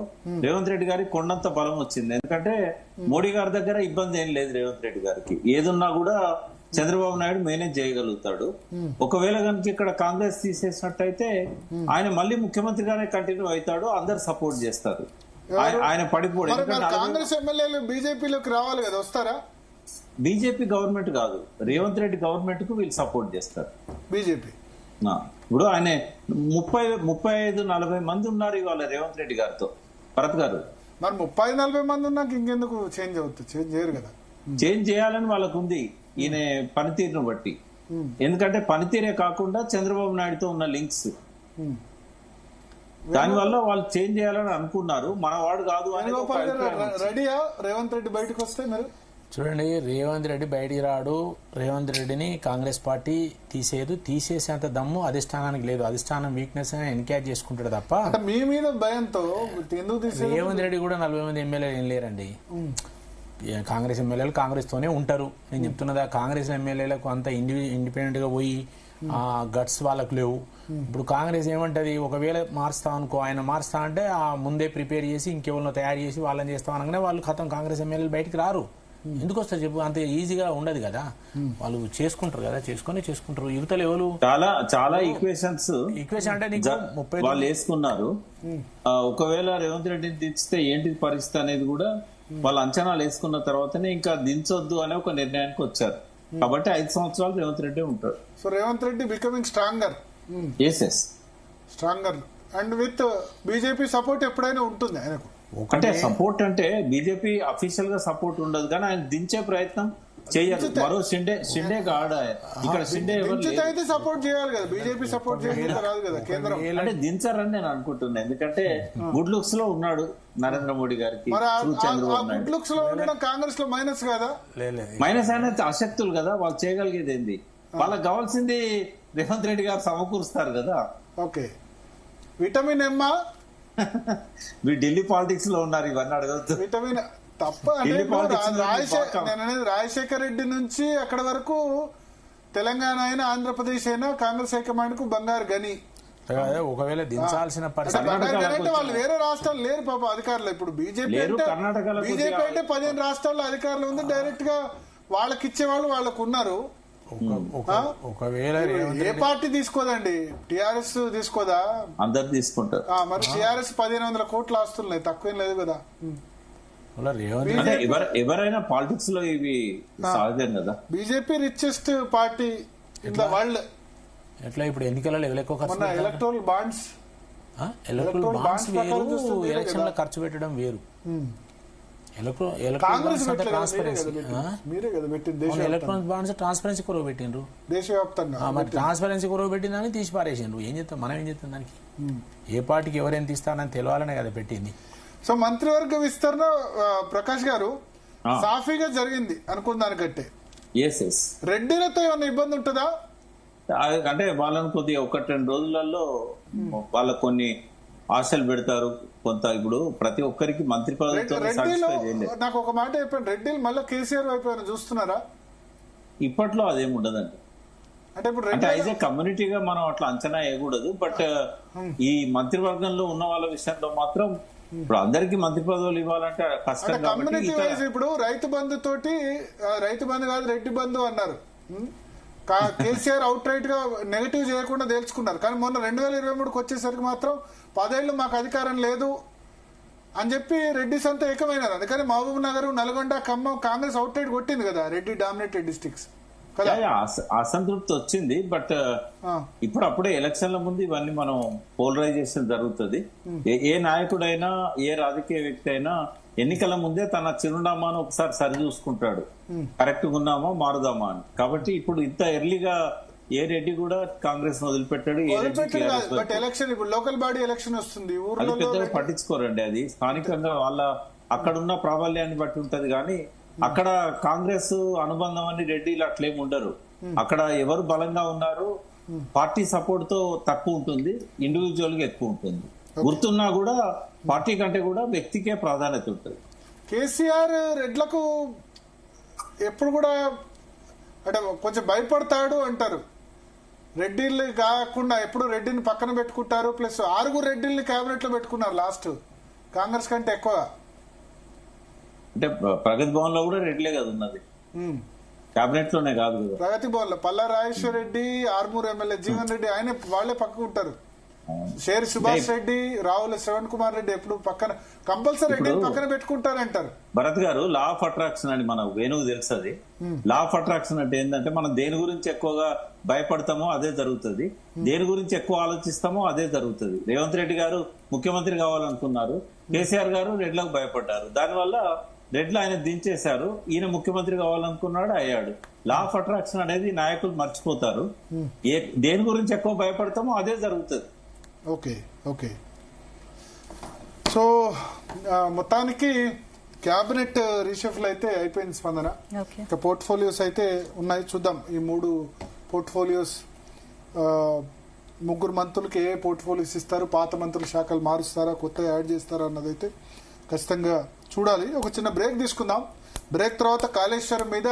రేవంత్ రెడ్డి గారికి కొండంత బలం వచ్చింది. ఎందుకంటే మోడీ గారి దగ్గర ఇబ్బంది ఏం లేదు, రేవంత్ రెడ్డి గారికి ఏదున్నా కూడా చంద్రబాబు నాయుడు మేనేజ్ చేయగలుగుతాడు. ఒకవేళ కనుక ఇక్కడ కాంగ్రెస్ తీసేసినట్టయితే ఆయన మళ్ళీ ముఖ్యమంత్రిగానే కంటిన్యూ అవుతాడు, అందరు సపోర్ట్ చేస్తారు, ఆయన పడిపోడు. కాంగ్రెస్ ఎమ్మెల్యేలు బీజేపీలోకి రావాలి కదా, వస్తారా? బీజేపీ గవర్నమెంట్ కాదు, రేవంత్ రెడ్డి గవర్నమెంట్ కు వీళ్ళు సపోర్ట్ చేస్తారు. బీజేపీ ఇప్పుడు ఆయన 35-40 మంది ఉన్నారు ఇవాళ రేవంత్ రెడ్డి గారితో. భరత్ గారు, మరి 30-40 మంది ఉన్నాక ఇంకెందుకు చేంజ్ అవుతుంది? చేంజ్ చేయరు కదా. చేంజ్ చేయాలని వాళ్ళకు ఉంది ఈయన పనితీరును బట్టి. ఎందుకంటే పనితీరే కాకుండా చంద్రబాబు నాయుడుతో ఉన్న లింక్స్, దానివల్ల వాళ్ళు చేంజ్ చేయాలని అనుకున్నారు. మన వాడు కాదు అని. రెడీయా రేవంత్ రెడ్డి బయటకు వస్తే? మీరు చూడండి, రేవంత్ రెడ్డి బయటికి రాడు. రేవంత్ రెడ్డిని కాంగ్రెస్ పార్టీ తీసేయదు. తీసేసేంత దమ్ము అధిష్టానానికి లేదు. అధిష్టానం వీక్నెస్ ఎన్క్యాచ్ చేసుకుంటాడు తప్ప. మీ మీద భయంతో రేవంత్ రెడ్డి కూడా 40 మంది ఎమ్మెల్యేలు ఏం లేరండి. కాంగ్రెస్ ఎమ్మెల్యేలు కాంగ్రెస్ తోనే ఉంటారు. నేను చెప్తున్నదా, కాంగ్రెస్ ఎమ్మెల్యేలకు అంత ఇండిపెండెంట్ గా పోయి ఆ గట్స్ వాళ్ళకు లేవు. ఇప్పుడు కాంగ్రెస్ ఏమంటది, ఒకవేళ మారుస్తా అనుకో, ఆయన మారుస్తా అంటే ఆ ముందే ప్రిపేర్ చేసి ఇంకెవరినో తయారు చేసి వాళ్ళని చేస్తాం అనగానే వాళ్ళు ఖతం కాంగ్రెస్ ఎమ్మెల్యేలు బయటికి రారు. ఎందుకు వస్తారు చెప్పు? అంత ఈజీగా ఉండదు కదా, వాళ్ళు చేసుకుంటారు కదా, చేసుకుంటారు. యువతలు ఎవరు చాలా ఈక్వేషన్స్ అంటే నీకు 30 వాళ్ళు వేసుకున్నారు. ఒకవేళ రేవంత్ రెడ్డిని దించితే ఏంటి పరిస్థితి అనేది కూడా వాళ్ళు అంచనాలు వేసుకున్న తర్వాతనే ఇంకా దించొద్దు అనే ఒక నిర్ణయానికి వచ్చారు. కాబట్టి 5 సంవత్సరాలు రేవంత్ రెడ్డి ఉంటాడు. So Revanth Reddy becoming stronger and with BJP support ఎప్పుడైనా ఉంటుంది ఆయనకు. అంటే సపోర్ట్ అంటే బీజేపీ అఫీషియల్ గా సపోర్ట్ ఉండదు, కానీ ఆయన దించే ప్రయత్నం చేయరు. మరో షిండే కాడ ఇక్కడ షిండే అయితే సపోర్ట్ చేయాలి కదా, బీజేపీ సపోర్ట్ చేయడం రాదు కదా కేంద్రం. అంటే దించారని నేను అనుకుంటున్నా, ఎందుకంటే గుడ్ లుక్స్ లో ఉన్నాడు నరేంద్ర మోడీ గారికి. గుడ్ లుక్స్ లో ఉండడం కాంగ్రెస్ లో మైనస్ కదా? మైనస్ అయినా అశక్తులు కదా, వాళ్ళు చేయగలిగేది ఏంది? వాళ్ళకి కావాల్సింది రేవంత్ రెడ్డి గారు సమకూరుస్తారు కదా. ఓకే, విటమిన్ ఎమ్మా మీరు ఢిల్లీ పాలిటిక్స్ లో ఉన్నారు, ఇవన్నీ అడగద్దు. విటమిన్ తప్ప రాజశేఖర్ రెడ్డి నుంచి అక్కడ వరకు తెలంగాణ అయినా ఆంధ్రప్రదేశ్ అయినా కాంగ్రెస్ హైకమాండ్ కు బంగారు గని. ఒకవేళ దించాల్సిన అంటే వాళ్ళు వేరే రాష్ట్రాలు లేరు పాప అధికారులు. ఇప్పుడు బీజేపీ అంటే 15 రాష్ట్రాల్లో అధికారులు ఉంది, డైరెక్ట్ గా వాళ్ళకి ఇచ్చే వాళ్ళు వాళ్ళకు ఉన్నారు. ఒకవేళ ఏ పార్టీ తీసుకోదండి, టిఆర్ఎస్ తీసుకోదా? అందరు తీసుకుంటారు. మరి టిఆర్ఎస్ 1500 కోట్లు ఆస్తున్నాయి, తక్కువేం లేదు కదా. ఎవరైనా పాలిటిక్స్ లో ఇవి సహజం కదా. BJP richest party in the world. ఎట్లా ఇప్పుడు ఎన్నికలలో ఎలక్ట్రల్ బాండ్స్ ఎలక్షన్ లో ఖర్చు పెట్టడం వేరు. ఎలక్ట్రానిక్ బాండ్స్ ట్రాన్స్పరెన్సీ కొరవ పెట్టిండ్రు దేశవ్యాప్తంగా. మరి ట్రాన్స్పరెన్సీ కొరవ పెట్టిందని తీసి పారేసిండ్రు. ఏం చేస్తాం, మనం ఏం చేస్తాం దానికి? ఏ పార్టీకి ఎవరేం తీస్తారని తెలవాలనే కదా పెట్టింది. సో మంత్రివర్గ విస్తరణ ప్రకాష్ గారు సాఫీగా జరిగింది అనుకున్న దానికంటే. రెడ్డిలతో ఏమైనా ఇబ్బంది ఉంటుందా? అంటే వాళ్ళని కొద్దిగా 1-2 రోజులలో వాళ్ళకు కొన్ని ఆశలు పెడతారు కొంత. ఇప్పుడు ప్రతి ఒక్కరికి మంత్రి పదవితో నాకు ఒక మాట చెప్పండి, రెడ్డిలు మళ్ళీ కేసీఆర్ వైపు చూస్తున్నారా? ఇప్పట్లో అదేం ఉండదండి. అంటే ఇప్పుడు యాజ్ ఏ కమ్యూనిటీగా మనం అట్లా అంచనా వేయకూడదు. బట్ ఈ మంత్రివర్గంలో ఉన్న వాళ్ళ విషయంలో మాత్రం ఇప్పుడు అందరికి మంత్రి పదవులు ఇవ్వాలంటే కష్టం. కమ్యూనిటీ వైజ్ ఇప్పుడు రైతు బంధు తోటి, రైతు బంధు కాదు రెడ్డి బంధు అన్నారు. కేసీఆర్ అవుట్ రైట్ గా నెగటివ్ చేయకుండా తేల్చుకున్నారు. కానీ మొన్న 2023కి వచ్చేసరికి మాత్రం 10 ఏళ్లు మాకు అధికారం లేదు అని చెప్పి రెడ్డిస్ అంతా ఏకమైనారు. అందుకని మహబూబ్ నగర్, నల్గొండ, ఖమ్మం కాంగ్రెస్ అవుట్ రైట్ కొట్టింది కదా, రెడ్డి డామినేటెడ్ డిస్ట్రిక్ట్స్. అసంతృప్తి వచ్చింది. బట్ ఇప్పుడు అప్పుడే ఎలక్షన్ల ముందు ఇవన్నీ మనం పోలరైజేషన్ జరుగుతుంది. ఏ నాయకుడైనా ఏ రాజకీయ వ్యక్తి అయినా ఎన్నికల ముందే తన చిరునామాను ఒకసారి సరి చూసుకుంటాడు, కరెక్ట్ గా ఉన్నామా మారుదామా అని. కాబట్టి ఇప్పుడు ఇంత ఎర్లీగా ఏ రెడ్డి కూడా కాంగ్రెస్ వదిలిపెట్టాడు. ఎలక్షన్ ఇప్పుడు లోకల్ బాడీ ఎలక్షన్ వస్తుంది, అది పెద్దగా పట్టించుకోరండి. అది స్థానికంగా వాళ్ళ అక్కడున్న ప్రాబల్యాన్ని బట్టి ఉంటది. కానీ అక్కడ కాంగ్రెస్ అనుబంధం అని రెడ్డిలు అట్లేమి ఉండరు. అక్కడ ఎవరు బలంగా ఉన్నారు, పార్టీ సపోర్ట్ తో తక్కువ ఉంటుంది, ఇండివిజువల్ గా ఎక్కువ ఉంటుంది. గుర్తున్నా కూడా పార్టీ కంటే కూడా వ్యక్తికే ప్రాధాన్యత ఉంటుంది. కేసీఆర్ రెడ్లకు ఎప్పుడు కూడా అంటే కొంచెం భయపడతాడు అంటారు. రెడ్డిల్ని కాకుండా ఎప్పుడు రెడ్డిని పక్కన పెట్టుకుంటారు. ప్లస్ 6 రెడ్డిల్ని కేబినెట్ లో పెట్టుకున్నారు లాస్ట్, కాంగ్రెస్ కంటే ఎక్కువ. అంటే ప్రగతి భవన్ లో కూడా రెడ్లే కదా ఉన్నది, కేబినెట్ లోనే కాదు కదా. ప్రగతి భవన్ లో పల్లా రాజేశ్వర్ రెడ్డి, ఆర్మూర్ ఎమ్మెల్యే జీవన్ రెడ్డి ఆయన వాళ్ళే పక్కకు ఉంటారు. షేర్ సుభాష్ రెడ్డి, రావుల శ్రవణ్ కుమార్ రెడ్డి ఎప్పుడు పక్కన కంపల్సరీ రెడ్డి పక్కన పెట్టుకుంటారంటారు. భరత్ గారు, లా ఆఫ్ అట్రాక్షన్ అని మనకు వేణువు తెలుస్తుంది. లా ఆఫ్ అట్రాక్షన్ అంటే ఏంటంటే మనం దేని గురించి ఎక్కువగా భయపడతామో అదే జరుగుతుంది, దేని గురించి ఎక్కువ ఆలోచిస్తామో అదే జరుగుతుంది. రేవంత్ రెడ్డి గారు ముఖ్యమంత్రి కావాలనుకున్నారు, కేసీఆర్ గారు రెడ్లకు భయపడ్డారు. దానివల్ల రెడ్లు ఆయన దించేశారు, ఈయన ముఖ్యమంత్రి కావాలనుకున్నాడు, అయ్యాడు. లా ఆఫ్ అట్రాక్షన్ అనేది నాయకులు మర్చిపోతారు. దేని గురించి ఎక్కువ భయపడతామో అదే జరుగుతుంది. Okay okay. సో మొత్తానికి క్యాబినెట్ రీషఫల్ అయితే అయిపోయింది స్పందన. ఇక పోర్ట్ఫోలియోస్ అయితే ఉన్నాయి, చూద్దాం. ఈ 3 పోర్ట్ఫోలియోస్ 3 మంత్రులకి ఏ పోర్ట్ఫోలియోస్ ఇస్తారు, పాత మంత్రుల శాఖలు మారుస్తారా, కొత్త యాడ్ చేస్తారా అన్నదైతే ఖచ్చితంగా చూడాలి. ఒక చిన్న బ్రేక్ తీసుకుందాం. బ్రేక్ తర్వాత కాళేశ్వరం మీద